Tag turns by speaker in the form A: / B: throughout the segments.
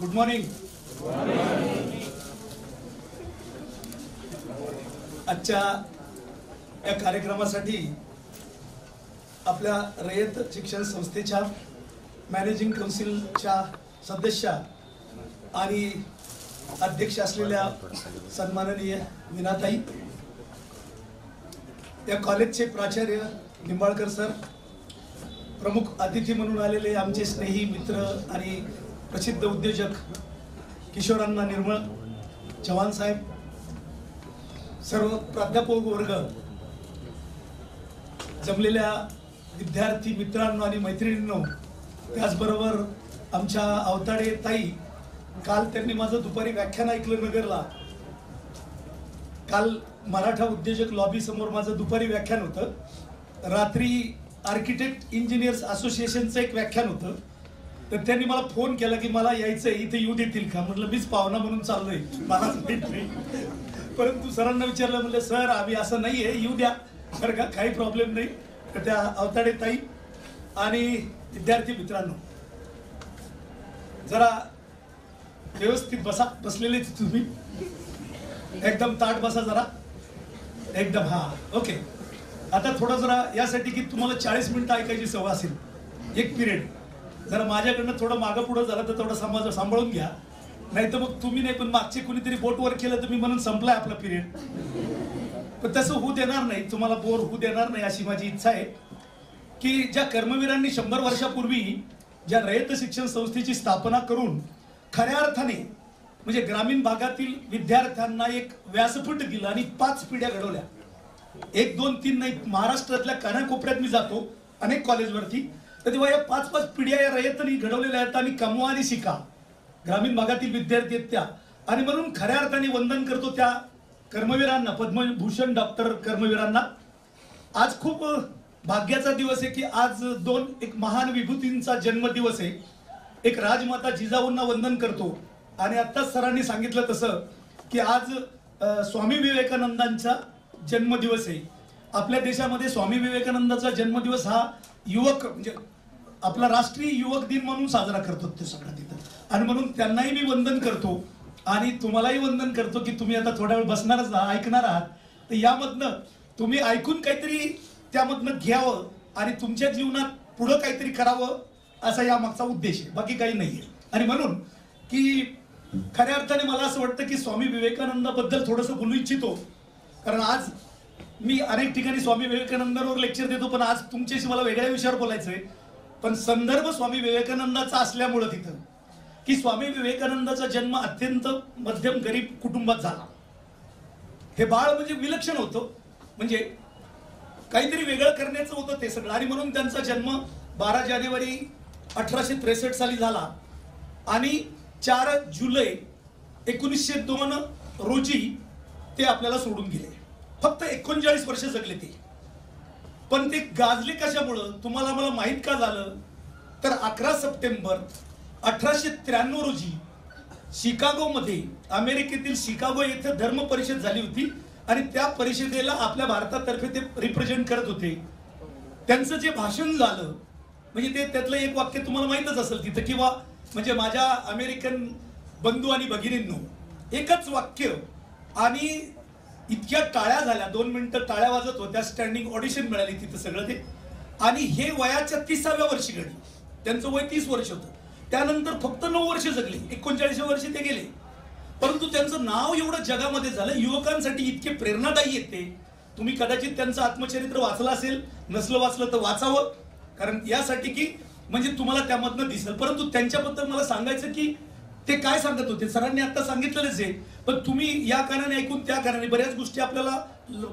A: Good morning. आजच्या या कार्यक्रमासाठी आपल्या रयत शिक्षण संस्थेच्या मॅनेजिंग काउन्सिलच्या सदस्या आणि अध्यक्ष असलेल्या सन्माननीय मीनाताई, या कॉलेजचे प्राचार्य निंबाळकर सर, प्रमुख अतिथी म्हणून आलेले आमचे स्नेही मित्र आणि प्रसिद्ध उद्योजक किशोरांना निर्मळ चव्हाण साहेब, सर्व प्राध्यापक वर्ग, जमलेल्या विद्यार्थी मित्रांनो आणि मैत्रिणींनो, त्याचबरोबर आमच्या अवताडे ताई, काल त्यांनी माझं दुपारी व्याख्यान ऐकलं नगरला. काल मराठा उद्योजक लॉबी समोर माझं दुपारी व्याख्यान होतं. रात्री आर्किटेक्ट इंजिनियर्स असोसिएशनचं एक व्याख्यान होतं. तर त्यांनी मला फोन केला की मला यायचंय, इथे येऊ देतील का? म्हटलं मीच पाहुणा म्हणून चाललोय, मलाच माहित नाही. परंतु सरांना विचारलं, म्हटलं सर आम्ही असं नाहीये, येऊ द्या बरं का, काही प्रॉब्लेम नाही. तर त्या अवताडे ताई आणि विद्यार्थी मित्रांनो, जरा व्यवस्थित बसा. बसलेलेच तुम्ही, एकदम ताट बसा जरा, एकदम. हा, ओके. आता थोडं जरा यासाठी की तुम्हाला 40 मिनिटं ऐकायची सवय असेल, एक पिरियड जरा माझ्याकडनं थोडं मागं पुढं झालं तर थोडं सांभाळून घ्या. नाही तर मग तुम्ही नाही, पण मागचे कुणीतरी बोट वर केलं तर मी म्हणून संपलाय आपला पिरियड. पण तसं होऊ देणार नाही, तुम्हाला बोर होऊ देणार नाही अशी माझी इच्छा आहे. की ज्या कर्मवीरांनी 100 वर्षापूर्वी ज्या रयत शिक्षण संस्थेची स्थापना करून खऱ्या अर्थाने म्हणजे ग्रामीण भागातील विद्यार्थ्यांना एक व्यासपीठ दिलं आणि 5 पिढ्या घडवल्या. 1, 2, 3 नाही, महाराष्ट्रातल्या कानाकोपऱ्यात मी जातो अनेक कॉलेजवरती, तर तेव्हा या 5-5 पिढ्या या रयतनी घडवलेल्या आहेत. आणि कमवा आणि शिका, ग्रामीण भागातील विद्यार्थी आहेत त्या. आणि म्हणून खऱ्या अर्थाने वंदन करतो त्या कर्मवीरांना, पद्मभूषण डॉक्टर कर्मवीरांना. आज खूप भाग्याचा दिवस आहे की आज एक महान विभूतींचा जन्मदिवस आहे. एक राजमाता जिजाऊंना वंदन करतो. आणि आत्ताच सरांनी सांगितलं तसं की आज स्वामी विवेकानंदांचा जन्मदिवस आहे. आपल्या देशामध्ये स्वामी विवेकानंदाचा जन्मदिवस हा युवक म्हणजे आपला राष्ट्रीय युवक दिन म्हणून साजरा करतो ते सगळं तिथं. आणि म्हणून त्यांनाही मी वंदन करतो आणि तुम्हालाही वंदन करतो की तुम्ही आता थोडा वेळ बसणारच ऐकणार आहात. तर यामधनं तुम्ही ऐकून काहीतरी त्यामधनं घ्यावं आणि तुमच्या जीवनात पुढं काहीतरी करावं, असा या मागचा उद्देश आहे, बाकी काही नाहीये. आणि म्हणून की खऱ्या अर्थाने मला असं वाटतं की स्वामी विवेकानंदाबद्दल थोडंसं बोलू इच्छितो. कारण आज मी अनेक ठिकाणी स्वामी विवेकानंदांवर लेक्चर देतो, पण आज तुमच्याशी मला वेगळ्या विषयावर बोलायचंय. पण संदर्भ स्वामी विवेकानंदाचा असल्यामुळं तिथं की स्वामी विवेकानंदाचा जन्म अत्यंत मध्यम गरीब कुटुंबात झाला. हे बाळ म्हणजे विलक्षण होतं, म्हणजे काहीतरी वेगळं करण्याचं होतं ते सगळं. आणि म्हणून त्यांचा जन्म 12 जानेवारी 1863 साली झाला. आणि 4 जुलै 1902 रोजी ते आपल्याला सोडून गेले. फक्त 39 वर्ष जगले ते. पण ते गाजले कशामुळं तुम्हाला मला माहित का झालं? तर 11 सप्टेंबर 1893 रोजी शिकागोमध्ये, अमेरिकेतील शिकागो येथे धर्म परिषद झाली होती. आणि त्या परिषदेला आपल्या भारतातर्फे ते रिप्रेझेंट करत होते. त्यांचं जे भाषण झालं म्हणजे ते त्यातलं एक वाक्य तुम्हाला माहितच असेल तिथं, किंवा म्हणजे माझ्या अमेरिकन बंधू आणि भगिनींनो, एकच वाक्य आणि इतक्या टाळ्या झाल्या, 2 मिनिटं टाळ्या वाजत होत्या, स्टँडिंग ऑडिशन मिळाली तिथं सगळं ते. आणि हे वयाच्या 30व्या वर्षी घडलं. त्यांचं वय 30 वर्ष होतं. त्यानंतर फक्त 9 वर्ष जगले, 39व्या वर्षी ते गेले. परंतु त्यांचं नाव एवढं जगामध्ये झालं, युवकांसाठी इतके प्रेरणादायी आहेत ते. तुम्ही कदाचित त्यांचं आत्मचरित्र वाचलं असेल, नसलं वाचलं तर वाचावं, कारण यासाठी की म्हणजे तुम्हाला त्यामधनं दिसेल. परंतु त्यांच्याबद्दल मला सांगायचं की ते काय सांगत होते, सरांनी आता सांगितलेलंच आहे. पण तुम्ही या कारणाने ऐकून त्या कारणाने बऱ्याच गोष्टी आपल्याला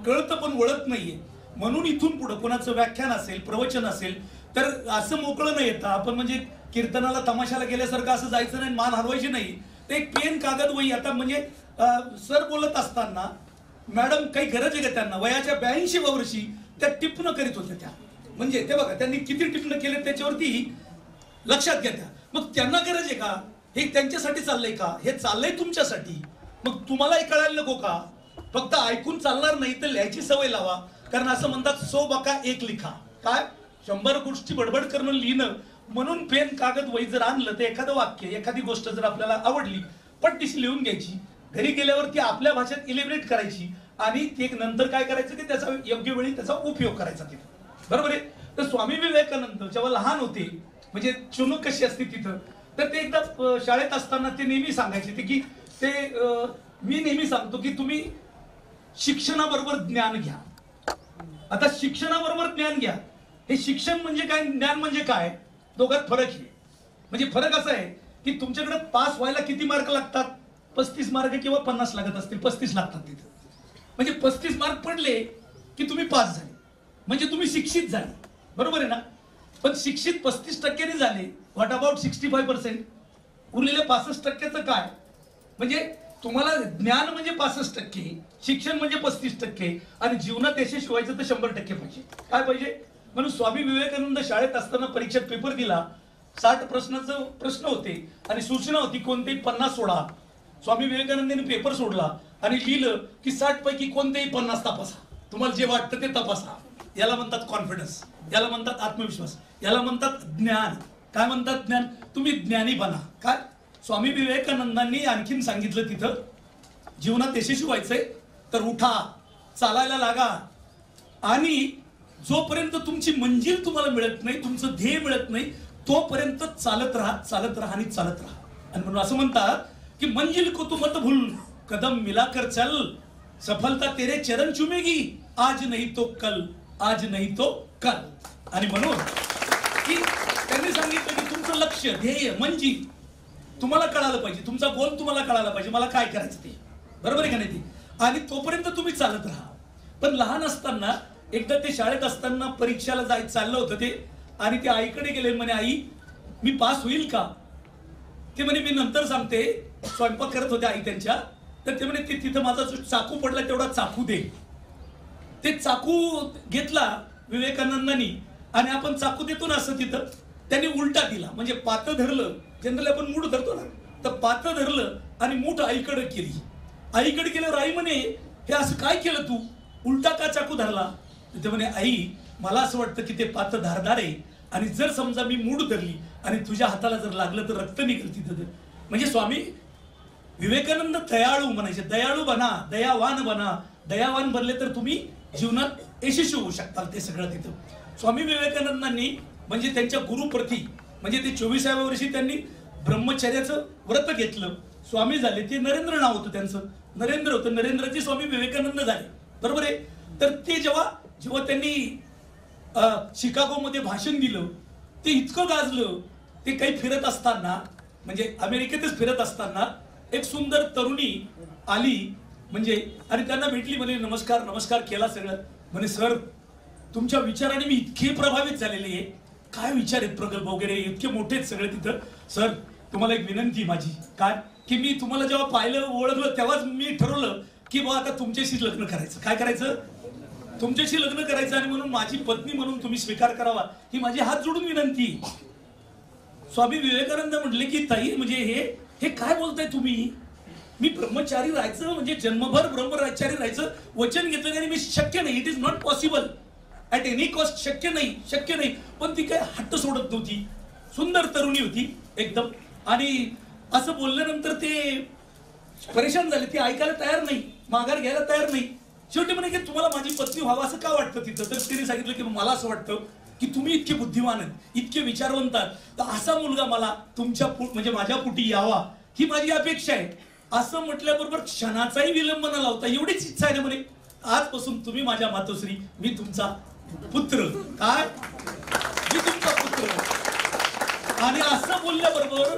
A: कळतं पण वळत नाहीये. म्हणून इथून पुढं कोणाचं व्याख्यान असेल, प्रवचन असेल तर असं मोकळं नाही येतं आपण, म्हणजे कीर्तनाला तमाशाला गेल्यासारखं असं जायचं नाही, मान हलवायची नाही. ते एक पेन कागद वही. आता म्हणजे सर बोलत असताना मॅडम काही गरज आहे का त्यांना? वयाच्या 82व्या वर्षी त्या टिपणं करीत होत्या त्या. म्हणजे ते बघा त्यांनी किती टिपणं केले त्याच्यावरती लक्षात घ्या त्या. मग त्यांना गरज आहे का? हे त्यांच्यासाठी चाललंय का? हे चाललंय तुमच्यासाठी. मग तुम्हालाही कळायला नको का? फक्त ऐकून चालणार नाही तर लिहायची सवय लावा. कारण असं म्हणतात 100 बका 1 लिखा. काय 100 गोष्टी बडबड करणं लिहिणं म्हणून पेन कागद वही जर आणलं तर एखादं वाक्य एखादी गोष्ट जर आपल्याला आवडली पट्टीशी लिहून घ्यायची, घरी गेल्यावर ती आपल्या भाषेत इलिब्रेट करायची आणि ते नंतर काय करायचं की त्याचा योग्य वेळी त्याचा उपयोग करायचा तिथं, बरोबर आहे. तर स्वामी विवेकानंद जेव्हा लहान होते, म्हणजे चुनूक कशी असते तिथं, तर ते एकदा शाळेत असताना ते नेहमी सांगायचे ते की ते मी नेहमी सांगतो की तुम्ही शिक्षणाबरोबर ज्ञान घ्या. आता शिक्षणाबरोबर ज्ञान घ्या, हे शिक्षण म्हणजे काय, ज्ञान म्हणजे काय, दोघात फरक आहे. म्हणजे फरक असा आहे की तुमच्याकडे पास व्हायला किती मार्क लागतात, 35 मार्क किंवा 50 लागत असतील, 35 लागतात तिथं. म्हणजे 35 मार्क पडले की तुम्ही पास झाले, म्हणजे तुम्ही शिक्षित झाले, बरोबर आहे ना. पण शिक्षित 35% झाले, व्हॉट अबाउट 65%, उरलेल्या 65%चं काय. म्हणजे तुम्हाला ज्ञान म्हणजे 65%, शिक्षण म्हणजे 35%, आणि जीवनात यशस्वी व्हायचं तर 100% पाहिजे. काय पाहिजे. म्हणून स्वामी विवेकानंद शाळेत असताना परीक्षेत पेपर दिला, 60 प्रश्नाचं प्रश्न होते आणि सूचना होती कोणतेही 50 सोडा. स्वामी विवेकानंदांनी पेपर सोडला आणि लिहिलं की 60 पैकी कोणतेही 50 तपासा, तुम्हाला जे वाटतं ते तपासा. याला म्हणतात कॉन्फिडन्स, याला म्हणतात आत्मविश्वास, याला म्हणतात ज्ञान. काय म्हणतात ज्ञान, तुम्ही ज्ञानी बना. काय स्वामी विवेकानंदांनी आणखीन सांगितलं तिथं, जीवनात यशस्वी व्हायचंय तर उठा, चालायला लागा, आणि जोपर्यंत तुमची मंजिल तुम्हाला मिळत नाही, तुमचं ध्येय मिळत नाही, तोपर्यंत चालत राहा, चालत राहा आणि चालत राहा. आणि म्हणून असं म्हणतात की मंजिल को तू मत भूल, कदम मिलाकर चल, सफलता तेरे चरण चुमेगी, आज नहीं तो कल, आज नहीं तो कल. आणि म्हणून की त्यांनी सांगितलं की तुमचं लक्ष, ध्येय, मंजिल तुम्हाला कळालं पाहिजे, तुमचा गोल तुम्हाला कळायला पाहिजे, मला काय करायचं ते, बरोबर आहे का नाही ते. आणि तोपर्यंत तुम्ही चालत राहा. पण लहान असताना एकदा ते शाळेत असताना परीक्षेला चाललं होतं ते, आणि ते आईकडे गेले, म्हणे आई मी पास होईल का. ते म्हणे मी नंतर सांगते, स्वयंपाक करत होते आई त्यांच्या. तर ते म्हणे ते तिथं माझा जो चाकू पडला तेवढा चाकू दे. ते चाकू घेतला विवेकानंदांनी, आणि आपण चाकू देतो ना असं, तिथं त्यांनी उलटा दिला, म्हणजे पातं धरलं, जनरली आपण मूठ धरतो ना, तर पातं धरलं आणि मूठ आईकडे केली. आईकडे गेल्यावर आई म्हणे हे असं काय केलं तू, उलटा का चाकू धरला. ते म्हणे आई मला असं वाटतं की ते पातं धारदार आहे, आणि जर समजा मी मूठ धरली आणि तुझ्या हाताला जर लागलं तर रक्त निघेल तिथं. म्हणजे स्वामी विवेकानंद दयाळू म्हणायचे, दयाळू बना, दयावान बना, दयावान बनले तर तुम्ही जीवनात यशस्वी होऊ शकता. ते सगळं तिथं स्वामी विवेकानंदांनी, म्हणजे त्यांच्या गुरुप्रती, म्हणजे ते 24व्या वर्षी त्यांनी ब्रह्मचर्याचं व्रत घेतलं, स्वामी झाले. ते नरेंद्र नाव होतं त्यांचं, नरेंद्र होतं, नरेंद्रजी स्वामी विवेकानंद झाले, बरोबर आहे. तर ते जेव्हा त्यांनी शिकागोमध्ये भाषण दिलं, ते इतकं गाजलं. ते काही फिरत असताना, म्हणजे अमेरिकेतच फिरत असताना एक सुंदर तरुणी आली, म्हणजे आणि त्यांना भेटली, म्हणे नमस्कार नमस्कार केला सगळं. म्हणे सर तुमच्या विचाराने मी इतके प्रभावित झालेले आहे, काय विचार आहेत प्रगल्भ वगैरे इतके मोठे आहेत सगळे तिथं. सर तुम्हाला एक विनंती माझी, काय की मी तुम्हाला जेव्हा पाहिलं ओळखलं तेव्हाच मी ठरवलं की बा आता तुमच्याशी लग्न करायचं. काय करायचं, तुमच्याशी लग्न करायचं, आणि म्हणून माझी पत्नी म्हणून तुम्ही स्वीकार करावा ही माझी हात जोडून विनंती. स्वामी विवेकानंद म्हटले की ताई म्हणजे हे काय बोलताय तुम्ही, मी ब्रह्मचारी राहायचं म्हणजे जन्मभर ब्रह्मचारी राहायचं वचन घेतलं, आणि मी शक्य नाही, it is not possible at any cost, शक्य नाही. पण ती काय हट्ट सोडत नव्हती, सुंदर तरुणी होती एकदम. आणि असं बोलल्यानंतर ते परेशान झाले, ते ऐकायला तयार नाही, माघार घ्यायला तयार नाही. शेवटी म्हणे की तुम्हाला माझी पत्नी व्हावं असं का वाटतं तिथं. तर तिने सांगितलं की मला असं वाटतं की तुम्ही इतके बुद्धिमान आहेत, इतके विचारवंत आहात, तर असा मुलगा मला तुमच्या म्हणजे माझ्या पोटी यावा ही माझी अपेक्षा आहे. असं म्हटल्याबरोबर क्षणाचाही विलंब न लावता एवढीच इच्छा आहे ना म्हणे, आजपासून तुम्ही माझ्या मातोश्री, मी तुमचा पुत्र. काय, मी तुमचा पुत्र. आणि असं बोलल्याबरोबर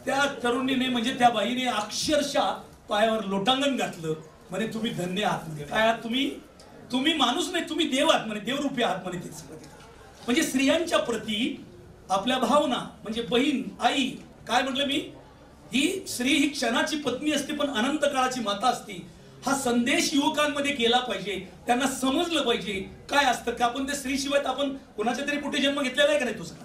A: त्या तरुणीने, म्हणजे त्या बाईने अक्षरशः पायावर लोटांगण घातलं. म्हणे तुम्ही धन्य आहात. म्हणजे काय आहात तुम्ही माणूस नाही, तुम्ही देव आहात म्हणे, देवरूपी आहात म्हणे. ते सगळं म्हणजे स्त्रियांच्या प्रती आपल्या भावना, म्हणजे बहीण, आई, काय म्हटलं मी, ही स्त्री ही क्षणाची पत्नी असते पण अनंत काळाची माता असते. हा संदेश युवकांमध्ये गेला पाहिजे, त्यांना समजलं पाहिजे काय असतं का आपण त्या स्त्रीशिवाय आपण कोणाच्या तरी पोटी जन्म घेतलेला आहे का नाही तो सगळा.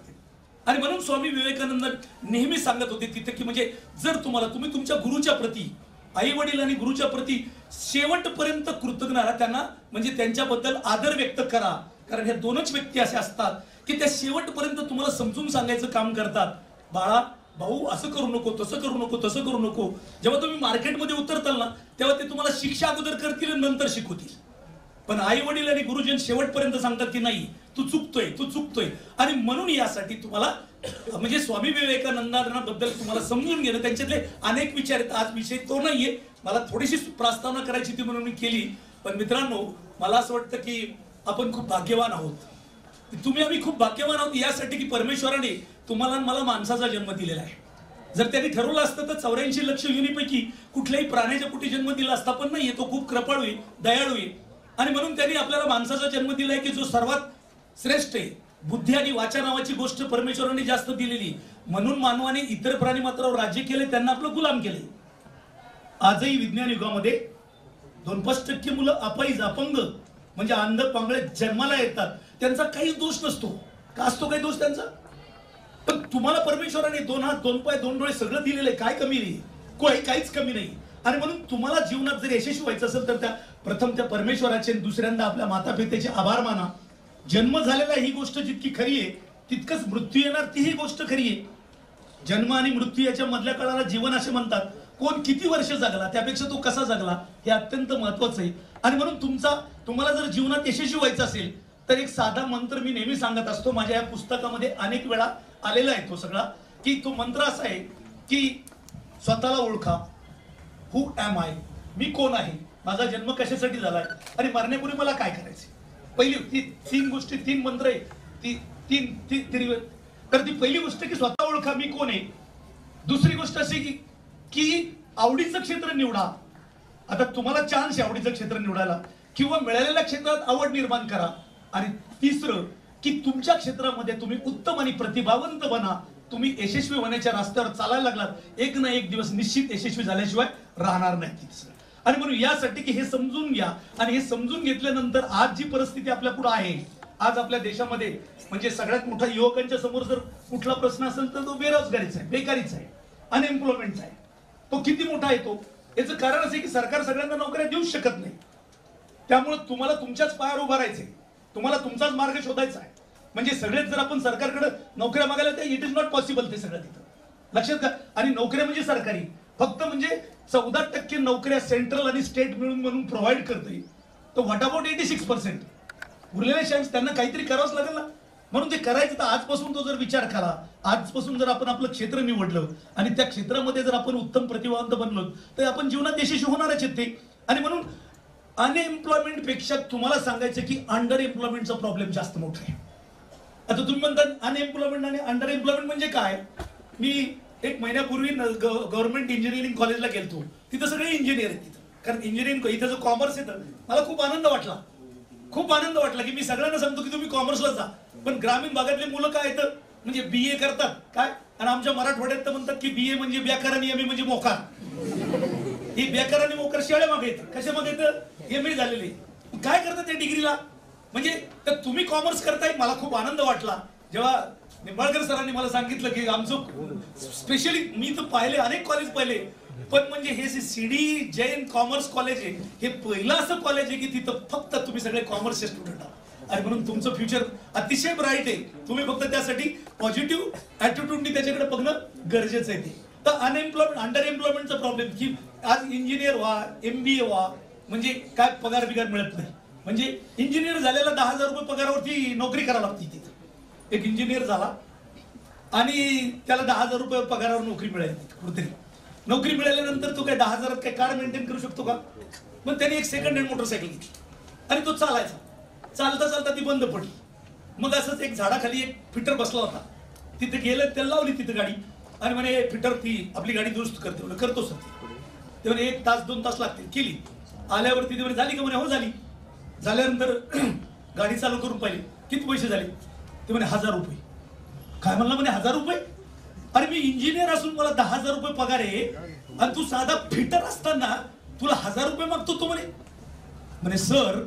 A: आणि म्हणून स्वामी विवेकानंद नेहमी सांगत होते तिथे की म्हणजे जर तुम्ही तुमच्या गुरुच्या प्रती, आई वडील आणि गुरुच्या प्रती शेवटपर्यंत कृतज्ञ राहा, त्यांना म्हणजे त्यांच्याबद्दल आदर व्यक्त करा. कारण हे दोनच व्यक्ती असे असतात की त्या शेवटपर्यंत तुम्हाला समजून सांगायचं काम करतात. बाळा भाऊ असं करू नको, तसं करू नको, तसं करू नको. जेव्हा तुम्ही मार्केटमध्ये उतरताल ना तेव्हा ते तुम्हाला शिक्षा अगोदर करतील आणि नंतर शिकवतील. पण आई वडील आणि गुरुजन शेवटपर्यंत सांगतात की नाही तू चुकतोय, तू चुकतोय. आणि म्हणून यासाठी तुम्हाला म्हणजे स्वामी विवेकानंदांबद्दल तुम्हाला समजून घेणं, त्यांच्यातले अनेक विचार आहेत. आज विषय तो नाहीये, मला थोडीशी प्रस्तावना करायची ती म्हणून मी केली. पण मित्रांनो मला असं वाटतं की आपण खूप भाग्यवान आहोत. तुम्ही आम्ही खूप भाग्यवान आहोत यासाठी की परमेश्वराने तुम्हाला मला माणसाचा जन्म दिलेला आहे. जर त्यांनी ठरवलं असतं तर 84 लक्ष योनीपैकी कुठल्याही प्राण्याच्या पोटी जन्म दिला असता, पण नाहीये. तो खूप कृपाळू आहे, दयाळू आहे. आणि म्हणून त्यांनी आपल्याला माणसाचा जन्म दिलाय की जो सर्वात श्रेष्ठ आहे. बुद्धी आणि वाचा नावाची गोष्ट परमेश्वराने जास्त दिलेली, म्हणून मानवाने इतर प्राणी मात्रावर राज्य केले, त्यांना आपलं गुलाम केले. आजही विज्ञान युगामध्ये 2-5% मुलं अपाईज, अपंग म्हणजे अंध पांगळे जन्माला येतात. त्यांचा काहीच दोष नसतो. का असतो काही दोष त्यांचा? पण तुम्हाला परमेश्वराने 2 हात 2 पाय 2 डोळे सगळं दिलेलं आहे. काय कमी नाही, काहीच कमी नाही. आणि म्हणून तुम्हाला जीवनात जर यशस्वी व्हायचं असेल तर प्रथम त्या परमेश्वराचे, दुसऱ्यांदा आपल्या माता पित्याचे आभार माना. जन्म झालेला ही गोष्ट जितकी खरी आहे तितकंच मृत्यू येणार तीही गोष्ट खरी आहे. जन्म आणि मृत्यू याच्या मधल्या काळाला जीवन असे म्हणतात. कोण किती वर्ष जगला त्यापेक्षा तो कसा जगला हे अत्यंत महत्वाचं आहे. आणि म्हणून तुम्हाला जर जीवनात यशस्वी व्हायचं असेल तर एक साधा मंत्र मी नेहमी सांगत असतो. माझ्या या पुस्तकामध्ये अनेक वेळा आलेला आहे तो सगळा, की तो मंत्र असा आहे की स्वतःला ओळखा. हु ॲम आय, मी कोण आहे, माझा जन्म कशासाठी झालाय आणि मरण्यापूर्वी मला काय करायचे. पहिली 3 गोष्टी, 3 मंत्र आहे तर ती पहिली गोष्ट की स्वतः ओळखा, मी कोण आहे. दुसरी गोष्ट अशी की आवडीचं क्षेत्र निवडा. आता तुम्हाला चान्स आहे आवडीचं क्षेत्र निवडायला किंवा मिळालेल्या क्षेत्रात आवड निर्माण करा. आणि तिसरं की तुमच्या क्षेत्रामध्ये तुम्ही उत्तम आणि प्रतिभावंत बना. तुम्ही यशस्वी होण्याच्या रस्त्यावर चालायला लागलात एक ना एक दिवस निश्चित यशस्वी झाल्याशिवाय राहणार नाही. आणि म्हणून यासाठी की हे समजून घ्या. आणि हे समजून घेतल्यानंतर आज जी परिस्थिती आपल्या पुढे आहे, आज आपल्या देशामध्ये म्हणजे सगळ्यात मोठा युवकांच्या समोर जर कुठला प्रश्न असेल तर तो बेरोजगारीचा आहे, बेकारीचा आहे, अनएम्प्लॉयमेंटचा आहे. तो किती मोठा आहे तो, याचं कारण असं की सरकार सगळ्यांना नोकऱ्या देऊ शकत नाही. त्यामुळे तुम्हाला तुमच्याच पायावर उभं राहायचंय, तुम्हाला तुमचाच मार्ग शोधायचा आहे. म्हणजे सगळेच जर आपण सरकारकडे नोकऱ्या मागायला तर इट इज नॉट पॉसिबल ते सगळं तिथं लक्षात का. आणि नोकऱ्या म्हणजे सरकारी फक्त म्हणजे 14% नोकऱ्या सेंट्रल आणि स्टेट मिळून म्हणून प्रोव्हाइड करते. तर व्हॉट अबाउट 86%? उरलेले शान्स त्यांना काहीतरी करावंच लागेल ना. म्हणून ते करायचं तर आजपासून तो जर विचार करा, आजपासून जर आपण आपलं क्षेत्र निवडलं आणि त्या क्षेत्रामध्ये जर आपण उत्तम प्रतिभावंत बनलो तर आपण जीवनात यशस्वी होणारच आहेत ते. आणि म्हणून अनएम्प्लॉयमेंट पेक्षा तुम्हाला सांगायचं की अंडर एम्प्लॉयमेंटचा प्रॉब्लेम जास्त मोठा आहे. आता तुम्ही म्हणता अनएम्प्लॉयमेंट आणि अंडर एम्प्लॉयमेंट म्हणजे काय. मी 1 महिन्यापूर्वी गव्हर्नमेंट इंजिनिअरिंग कॉलेजला गेलतो. तिथं सगळे इंजिनियर आहेत तिथं, कारण इंजिनिअरिंग इथं जो कॉमर्स येतं मला खूप आनंद वाटला की मी सगळ्यांना सांगतो की तुम्ही कॉमर्सला जा. पण ग्रामीण भागातले मुलं काय येतं म्हणजे BA करतात काय, आणि आमच्या मराठवाड्यात तर म्हणतात की BA म्हणजे बेकार आणि MA म्हणजे मोकार. ही बेकार आणि मोकार शाळे मागे येतं. कशा मागे येतं, MA झालेले काय करतात त्या डिग्रीला. म्हणजे तर तुम्ही कॉमर्स करताय. मला खूप आनंद वाटला जेव्हा निंबाळकर सरांनी मला सांगितलं की आमचं स्पेशली मी तर पाहिले अनेक कॉलेज पाहिले, पण म्हणजे हे CD जैन कॉमर्स कॉलेज आहे हे पहिलं असं कॉलेज आहे की तिथं फक्त तुम्ही सगळे कॉमर्सचे स्टुडंट आहात. आणि म्हणून तुमचं फ्युचर अतिशय ब्राईट आहे. तुम्ही फक्त त्यासाठी पॉझिटिव्ह ऍटिट्यूडनी त्याच्याकडे बघणं गरजेचं आहे. ते तर अनएम्प्लॉयमेंट अंडर एम्प्लॉयमेंटचा प्रॉब्लेम की आज इंजिनियर व्हा, MBA व्हा म्हणजे काय पगार बिगार मिळत नाही. म्हणजे इंजिनियर झालेला 10,000 रुपये पगारावरती नोकरी करावी लागते. तिथं एक इंजिनियर झाला आणि त्याला 10,000 रुपये पगारावर नोकरी मिळाली. कुठेतरी नोकरी मिळाल्यानंतर तो काय 10,000 काय कार मेंटेन करू शकतो का. मग त्याने एक सेकंड हँड मोटरसायकल घेतली आणि तो चालायचा. चालता चालता ती बंद पडली. मग असंच एक झाडाखाली एक फिटर बसला होता. तिथे गेलं, त्याला लावली तिथे गाडी आणि म्हणे फिटर ती आपली गाडी दुरुस्त करते. म्हणे करतो सर. ते म्हणे 1 तास 2 तास लागतील. केली. आल्यावरती ते म्हणे झाली का. म्हणे हो झाली. झाल्यानंतर गाडी चालू करून पाहिली. किती पैसे झाले. ते म्हणे 1000 रुपये. काय म्हणला. म्हणे 1000 रुपये. अरे मी इंजिनियर असून मला 10,000 रुपये पगार आहे आणि तू साधा फिटर असताना तुला 1000 रुपये मागतो. तो म्हणे सर,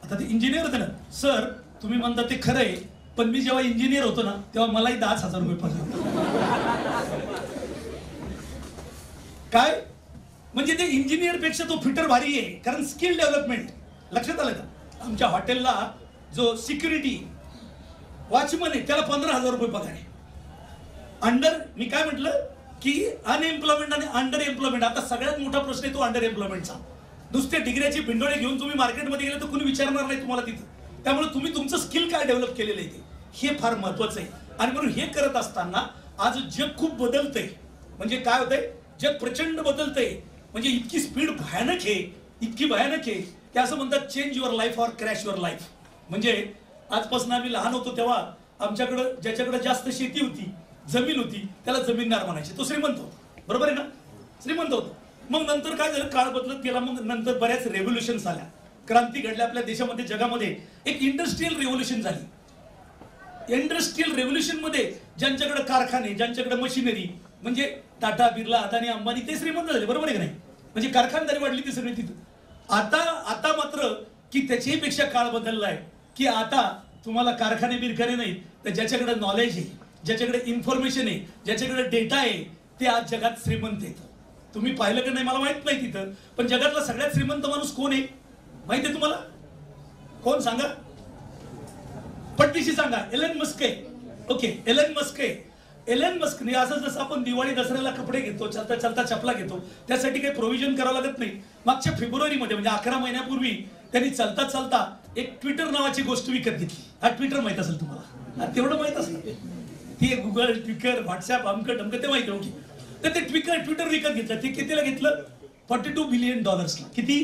A: आता ते इंजिनियर होते ना. सर तुम्ही म्हणता ते खरं आहे, पण मी जेव्हा इंजिनियर होतो ना तेव्हा मलाही 10,000 रुपये पगार. काय म्हणजे ते इंजिनियर पेक्षा तो फिटर भारी आहे, कारण स्किल डेव्हलपमेंट. लक्षात आलं का. आमच्या हॉटेलला जो सिक्युरिटी वॉचमन आहे त्याला 15,000 रुपये पगार आहे. अंडर, मी काय म्हटलं की अनएम्प्लॉयमेंट आणि अंडर एम्प्लॉयमेंट. आता सगळ्यात मोठा प्रश्न आहे तो अंडर एम्प्लॉयमेंटचा. नुसते डिग्रीची भिंडोळे घेऊन तुम्ही मार्केटमध्ये गेले तर कुणी विचारणार नाही तुम्हाला तिथं. त्यामुळे तुम्ही तुमचं स्किल काय डेव्हलप केलेलं आहे हे फार महत्वाचं आहे. आणि म्हणून हे करत असताना आज जग खूप बदलतंय. म्हणजे काय होतंय, जग प्रचंड बदलतंय. म्हणजे इतकी स्पीड भयानक आहे, इतकी भयानक आहे की असं म्हणतात change your life or crash your life. म्हणजे आजपासून आम्ही लहान होतो तेव्हा आमच्याकडं ज्याच्याकडे जास्त शेती होती, जमीन होती, त्याला जमीनदार म्हणायचे. तो श्रीमंत होता, बरोबर आहे ना, श्रीमंत होता. मग नंतर काय झालं, काळ बदलत गेला. मग नंतर बऱ्याच रेव्होल्युशन्स आल्या, क्रांती घडल्या आपल्या देशामध्ये, जगामध्ये. एक इंडस्ट्रियल रेव्होल्युशन झाली. इंडस्ट्रियल रेव्होल्युशन मध्ये ज्यांच्याकडे कारखाने, ज्यांच्याकडे मशिनरी, म्हणजे टाटा, बिर्ला, अदानी, अंबानी, ते श्रीमंत झाले, बरोबर आहे की नाही. म्हणजे कारखानदारी वाढली ती सगळी तिथं. आता मात्र की त्याच्याही पेक्षा काळ बदललाय की आता तुम्हाला कारखाने बिरखाने नाही, तर ज्याच्याकडे नॉलेज आहे, ज्याच्याकडे इन्फॉर्मेशन आहे, ज्याच्याकडे डेटा आहे, ते आज जगात श्रीमंत आहेत. तुम्ही पाहिलं की नाही मला माहित नाही तिथं, पण जगातला सगळ्यात श्रीमंत माणूस कोण आहे माहिती आहे तुम्हाला? कोण सांगा, पटदिशी सांगा. एलन मस्क आहे. ओके, एलन मस्क आहे. एलन मस्कने असं जसं आपण दिवाळी दसऱ्याला कपडे घेतो, चालता चालता चपला घेतो, त्यासाठी काही प्रोव्हिजन करावं लागत नाही. मागच्या फेब्रुवारीमध्ये म्हणजे 11 महिन्यापूर्वी त्यांनी चालता चालता एक ट्विटर नावाची गोष्ट विकत घेतली. हा ट्विटर माहित असेल तुम्हाला, तेवढं माहित असेल. ती गुगल, ट्विटर, व्हॉट्सअप, अमकट अमकट ते माहिती आहे. तर ते ट्विटर विकत घेतलं. ते कितीला घेतलं? $42 बिलियन. किती?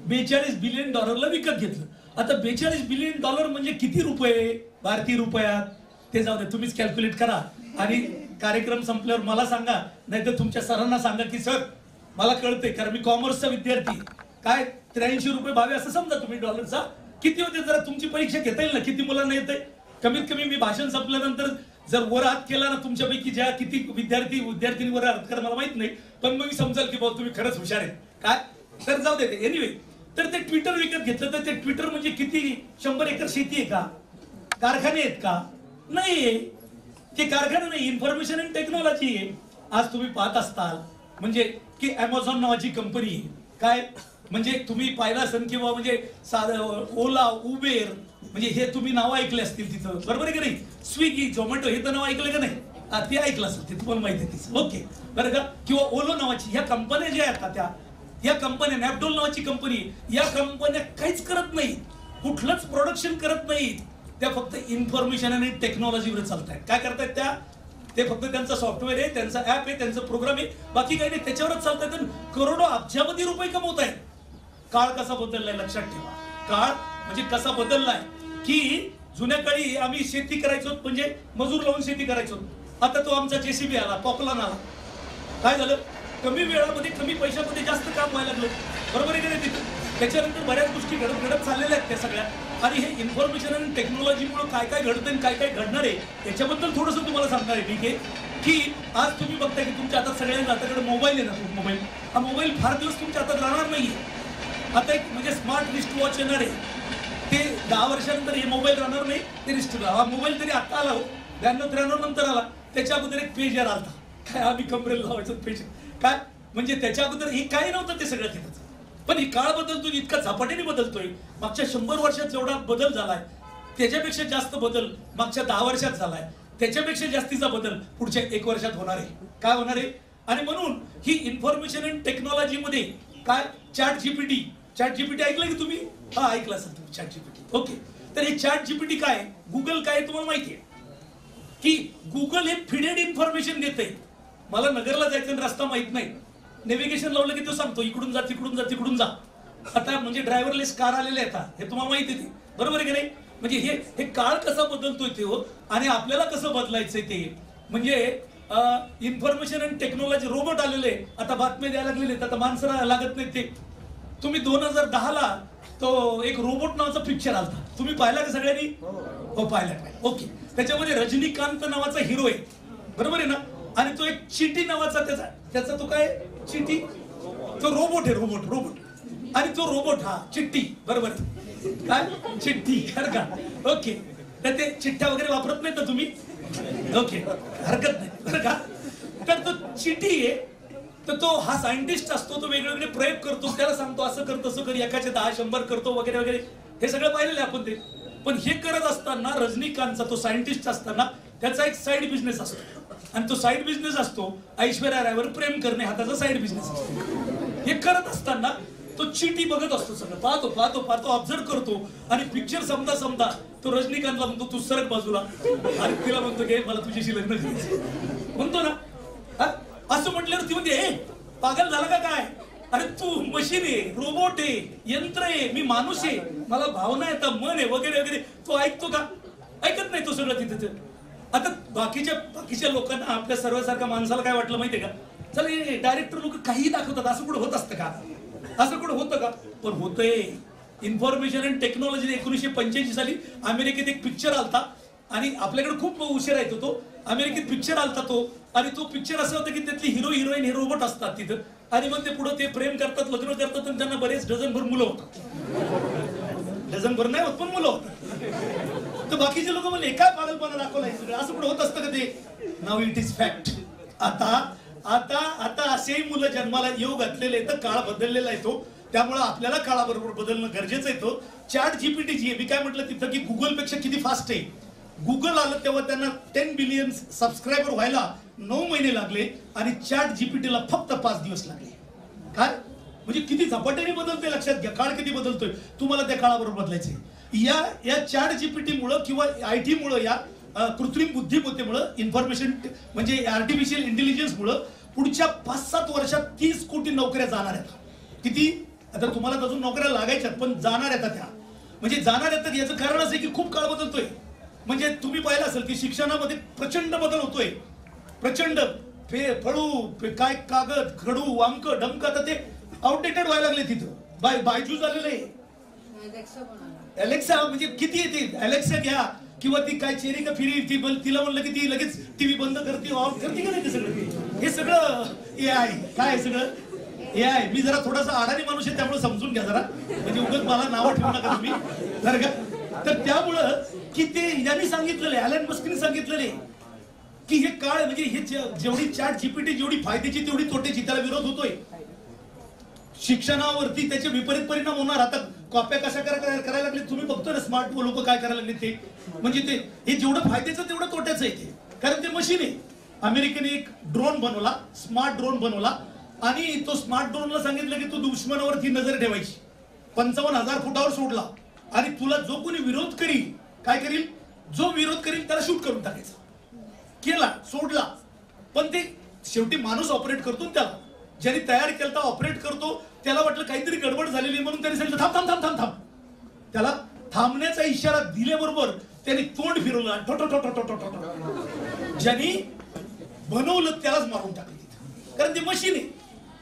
A: $42 बिलियन विकत घेतलं. आता $42 बिलियन म्हणजे किती रुपये भारतीय रुपयात? ते जाऊ दे, तुम्हीच कॅल्क्युलेट करा आणि कार्यक्रम संपल्यावर मला सांगा, नाहीतर तुमच्या सरांना सांगा की सर मला कळतंय, कारण मी कॉमर्सचा विद्यार्थी. काय 83 रुपये भावे असं समजा तुम्ही डॉलरचा. किती होते जरा तुमची परीक्षा घेता येईल ना, किती मुलांना येतंय? कमीत कमी मी भाषण संपल्यानंतर जर वर हात केला ना तुमच्यापैकी ज्या किती विद्यार्थी वर हात करा मला माहित नाही, पण मग मी समजाल की बाबा तुम्ही खरंच हुशार आहे. काय तर जाऊ देते. एनिवे, तर ते ट्विटर विकत घेतलं. तर ते ट्विटर म्हणजे किती 100 एकर शेती आहे का? कारखाने आहेत का? नाही, ते कारखाने नाही, इन्फॉर्मेशन अँड टेक्नॉलॉजी आहे. आज तुम्ही पाहत असताल म्हणजे की अमेझॉन नावाची कंपनी आहे. काय म्हणजे तुम्ही पाहिलं असेल किंवा म्हणजे ओला, उबेर, म्हणजे हे तुम्ही नाव ऐकले असतील तिथं, बरोबर आहे की नाही. स्विगी, झोमॅटो हे तर नाव ऐकलं का नाही? ते ऐकलं असेल, ते तुम्हाला माहिती आहे. ओके, बरं का. किंवा ओलो नावाची ह्या कंपन्या ज्या आहेत या कंपन्या, नॅपडोल नावाची कंपनी, या कंपन्या काहीच करत नाही, कुठलंच प्रोडक्शन करत नाही. त्या फक्त इन्फॉर्मेशन आणि टेक्नॉलॉजीवर चालतात. काय करतायत त्या? ते फक्त त्यांचं सॉफ्टवेअर आहे, त्यांचं ऍप आहे, त्यांचं प्रोग्राम आहे, बाकी काही नाही. त्याच्यावरच चालतात. करोडो अब्जावधी रुपये कमवत आहेत. काळ कसा बदललाय लक्षात ठेवा. काळ म्हणजे कसा बदललाय की जुन्या काळी आम्ही शेती करायचो, म्हणजे मजूर लावून शेती करायचो. आता तो आमचा जेसीबी आला, पॉकलान आला. काय झालं? कमी वेळामध्ये कमी पैशामध्ये जास्त काम व्हायला लागलं, बरोबर आहे की नाही तिथं. त्याच्यानंतर बऱ्याच गोष्टी घडत चाललेल्या आहेत त्या सगळ्या. आणि हे इन्फॉर्मेशन आणि टेक्नॉलॉजीमुळे काय काय घडतं आणि काय काय घडणार आहे त्याच्याबद्दल थोडंसं तुम्हाला सांगणार आहे. ठीक आहे की आज तुम्ही बघताय की तुमच्या हातात सगळ्यांच्या हाताकडे मोबाईल आहे ना. मोबाईल, हा मोबाईल फार दिवस तुमच्या हातात राहणार नाहीये. आता एक म्हणजे स्मार्ट रिस्ट वॉच येणार आहे, ते 10 वर्षानंतर हे मोबाईल राहणार नाही, ते रिस्ट. हा मोबाईल तरी आता आला हो, 92-93 नंतर आला. त्याच्या अगोदर एक पेजर आलता, काय आम्ही कमरेला लावायचं पेज. काय म्हणजे त्याच्या अगोदर हे काही नव्हतं, ते सगळं तिथंच. पण ही काळ बदलतोय, इतका झपाट्याने बदलतोय. मागच्या 100 वर्षात जेवढा बदल झालाय त्याच्यापेक्षा जास्त बदल मागच्या 10 वर्षात झालाय. त्याच्यापेक्षा जास्तीचा बदल पुढच्या 1 वर्षात होणार आहे. काय होणार आहे? आणि म्हणून ही इन्फॉर्मेशन अँड टेक्नॉलॉजी मध्ये काय चॅट जीपीटी ऐकलं की तुम्ही? हा, ऐकलं असेल तुम्ही चॅट जीपीटी. ओके, तर हे चॅट जीपीटी काय, गुगल काय तुम्हाला माहिती आहे की गुगल हे फिडेड इन्फॉर्मेशन देते. मला नगरला जायचं रस्ता माहित नाही, नेव्हिगेशन लावलं की तो सांगतो इकडून जा, तिकडून जा, तिकडून जा. आता म्हणजे ड्रायव्हरलेस कार आलेले आहेत, हे तुम्हाला माहिती आहे, बरोबर आहे की नाही. म्हणजे हे काळ कसा बदलतोय ते हो, आणि आपल्याला कसं बदलायचंय ते. म्हणजे इन्फॉर्मेशन आणि टेक्नॉलॉजी, रोबोट आलेले आता, बातम्या द्यायला लागलेले, आता माणसं लागत नाही. ते तुम्ही 2010ला तो एक रोबोट नावाचा पिक्चर आलता, तुम्ही पाहिला का सगळ्यांनी? हो, पाहिला. ओके, त्याच्यामध्ये रजनीकांत नावाचा हिरो आहे, बरोबर आहे ना. आणि तो एक चिटी नावाचा त्याचा तो काय चिटी, तो रोबोट आहे, रोबोट. आणि तो रोबोट हा चिट्टी, बरोबर काय चिट्टी, बरं का. ओके, तर ते चिठ्ठ्या वगैरे वापरत नाही तर तुम्ही? ओके, हरकत नाही, बरं का. तर तो चिटी आहे, तर तो हा सायंटिस्ट असतो, तो वेगवेगळे प्रयोग करतो, त्याला सांगतो असं कर तसं कर, एकाचे 10-100 करतो वगैरे वगैरे. हे सगळं पाहिलेलं आपण ते. पण हे करत असताना रजनीकांतचा तो सायंटिस्ट असताना त्याचा एक साईड बिझनेस असतो आणि तो साईड बिझनेस असतो ऐश्वर्या रायवर प्रेम करणे हा त्याचा साईड बिझनेस असतो. हे करत असताना तो चिठी बघत असतो, सगळं पाहतो पाहतो पाहतो ऑब्झर्व करतो आणि पिक्चर समजा तो रजनीकांतला म्हणतो तू सरक बाजूला आणि तिला म्हणतो की मला तुझ्याशी लग्न करायचं म्हणतो ना. असं म्हटल्यावर ती म्हणते ए पागल झाला का काय, अरे तू मशीन आहे, रोबोट आहे, यंत्र आहे, मी माणूस आहे, मला भावना येतात, मन आहे वगैरे वगैरे. तो ऐकतो का? ऐकत नाही तो सगळं तिथे. आता बाकीच्या लोकांना आपल्या सर्वसारख्या माणसाला काय वाटलं माहितीये का, चल हे डायरेक्टर लोक काही दाखवतात, असं कुठं होत असतं का, असं कुठं होतं का? पण होतंय. इन्फॉर्मेशन अँड टेक्नॉलॉजी 1985 साली अमेरिकेत एक पिक्चर आलता आणि आपल्याकडे खूप उशिरा येतो तो. अमेरिकेत पिक्चर आलता तो आणि तो पिक्चर असं होतं की त्यातली हिरो हिरोईन हे रोबोट असतात तिथं आणि मग ते पुढे ते प्रेम करतात, लग्न करतात आणि त्यांना बरेच डझनभर मुलं होतात. डझनभर नाही होत पण मुलं होतात. तर बाकीचे लोक म्हणले काय पागलपणा दाखवलाय सगळं, असं कुठं होत असतं का ते? Now it is fact. आता असेही मुलं जन्माला येऊ घातलेले तर काळ बदललेला आहे तो, त्यामुळे आपल्याला काळाबरोबर बदलणं गरजेचं आहे. तो चॅट जीपीटी जी आहे, मी काय म्हटलं तिथं की गुगल पेक्षा किती फास्ट आहे. गुगल आलं तेव्हा त्यांना 10 बिलियन सबस्क्रायबर व्हायला 9 महिने लागले आणि चॅट जीपीटीला फक्त 5 दिवस लागले. काय म्हणजे किती झपाट्याने बदलते, लक्षात घ्या. काळ किती बदलतोय, तुम्हाला त्या काळाबरोबर बदलायचंय. या चॅट जीपीटी मुळे किंवा आयटी मुळे, या कृत्रिम बुद्धिमत्तेमुळे, इन्फॉर्मेशन म्हणजे आर्टिफिशियल इंटेलिजन्स मुळे पुढच्या 5-7 वर्षात 30 कोटी नोकऱ्या जाणार आहेत. किती? आता तुम्हाला अजून नोकऱ्या लागायच्यात पण जाणार आहेत त्या. म्हणजे जाणार आहेत याचं कारण असं आहे की खूप काळ बदलतोय. म्हणजे तुम्ही पाहिलं असेल की शिक्षणामध्ये प्रचंड बदल होतोय, प्रचंड. फळू काय कागद खडू वामक डमक आता ते आउटडेटेड व्हायला लागले तिथं. बायजूस झालेलं आहे. अलेक्सा म्हणजे किती येते, अलेक्सा घ्या किंवा ती काय चेरी का फिरी ती तिला म्हणलं की ती लगेच टीव्ही बंद करते ऑफ करते का नाही. ते सगळं हे सगळं AI. काय सगळं AI. मी जरा थोडासा अडाणी माणूस आहे त्यामुळे समजून घ्या जरा, म्हणजे उगाच मला नावं ठेवू नका तुम्ही बरं का. तर त्यामुळं की ते यांनी सांगितलेलं, ॲलन मस्कने सांगितलेले की हे काळ म्हणजे हे जेवढी चॅट जीपीटी जेवढी फायद्याची तेवढी तोट्याची, त्याला विरोध होतोय. शिक्षणावरती त्याचे विपरीत परिणाम होणार. आता कॉप्या कशा करायला लागले तुम्ही बघतो ना, स्मार्ट लोक काय करायला लागले ते. म्हणजे ते हे जेवढं फायद्याचं तेवढं तोट्याचं आहे ते, कारण ते मशीन आहे. अमेरिकेने एक ड्रोन बनवला, स्मार्ट ड्रोन बनवला आणि तो स्मार्ट ड्रोनला सांगितलं की तू दुश्मनावरती नजर ठेवायची. 55,000 फुटावर सोडला आणि तुला जो कोणी विरोध करील, काय करील, जो विरोध करील त्याला शूट करून टाकायचा. केला, सोडला. पण ते शेवटी माणूस ऑपरेट करतो त्याला, ज्यांनी तयार केला ऑपरेट करतो, त्याला वाटलं काहीतरी गडबड झालेली म्हणून त्याने सांगितलं थांब थांब थांब थांब थांब. त्याला थांबण्याचा इशारा दिल्याबरोबर त्याने तोंड फिरवलं, ज्यांनी बनवलं त्यालाच मारून टाकलं तिथं. कारण ती मशीन आहे,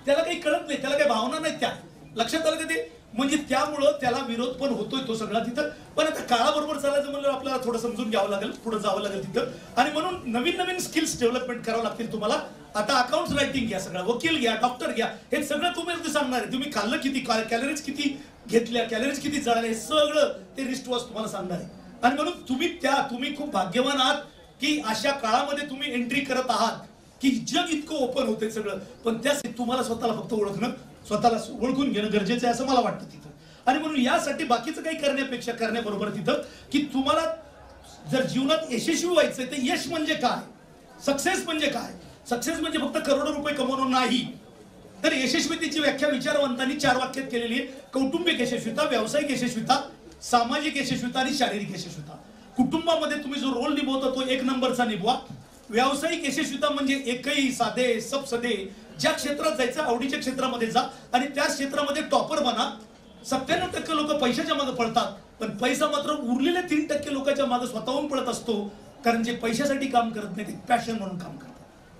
A: त्याला काही कळत नाही, त्याला काही भावना नाही त्या. लक्षात आलं का ते? म्हणजे त्यामुळं त्याला विरोध पण होतोय तो सगळा तिथं. पण आता काळाबरोबर चालायचं म्हणलं आपल्याला थोडं समजून घ्यावं लागेल, पुढे जावं लागेल तिथं. आणि म्हणून नवीन नवीन स्किल्स डेव्हलपमेंट करावं लागतील तुम्हाला. आता अकाउंट्स रायटिंग घ्या, सगळं वकील घ्या, डॉक्टर घ्या, हे सगळं तुम्ही सांगणार आहे. तुम्ही खाल्लं किती, कॅलरीज किती घेतल्या, कॅलरीज किती जळाल्या, हे सगळं ते रिस्ट वॉच तुम्हाला सांगणार आहे. आणि म्हणून तुम्ही खूप भाग्यवान आहात की अशा काळामध्ये तुम्ही एंट्री करत आहात की जग इतकं ओपन होतंय सगळं. पण त्यासाठी तुम्हाला स्वतःला फक्त ओळखणं, स्वतःला ओळखून घेणं गरजेचं आहे असं मला वाटतं तिथं. आणि म्हणून यासाठी बाकीचं काही करण्यापेक्षा करण्याबरोबर तिथं की तुम्हाला जर जीवनात यशस्वी व्हायचंय तर यश म्हणजे काय, सक्सेस म्हणजे काय. सक्सेस म्हणजे फक्त करोडो रुपये कमवणं नाही, तर यशस्वीतेची व्याख्या विचारवंतांनी 4 वाक्यात केलेली आहे. कौटुंबिक यशस्वीता, व्यावसायिक यशस्वीता, सामाजिक यशस्वीता आणि शारीरिक यशस्वीता. कुटुंबामध्ये तुम्ही जो रोल निभवता तो 1 नंबरचा निभवा. व्यावसायिक यशस्वीता म्हणजे एकही साधे सबसदे, ज्या क्षेत्रात जायचं आवडीच्या क्षेत्रामध्ये जा आणि त्या क्षेत्रामध्ये टॉपर बना. 97% लोक पैशाच्या मागे पळतात, पण पैसा मात्र उरलेल्या 3% लोकांच्या मागे स्वतःहून पळत असतो. कारण जे पैशासाठी काम करत नाही ते पॅशन म्हणून काम करतात.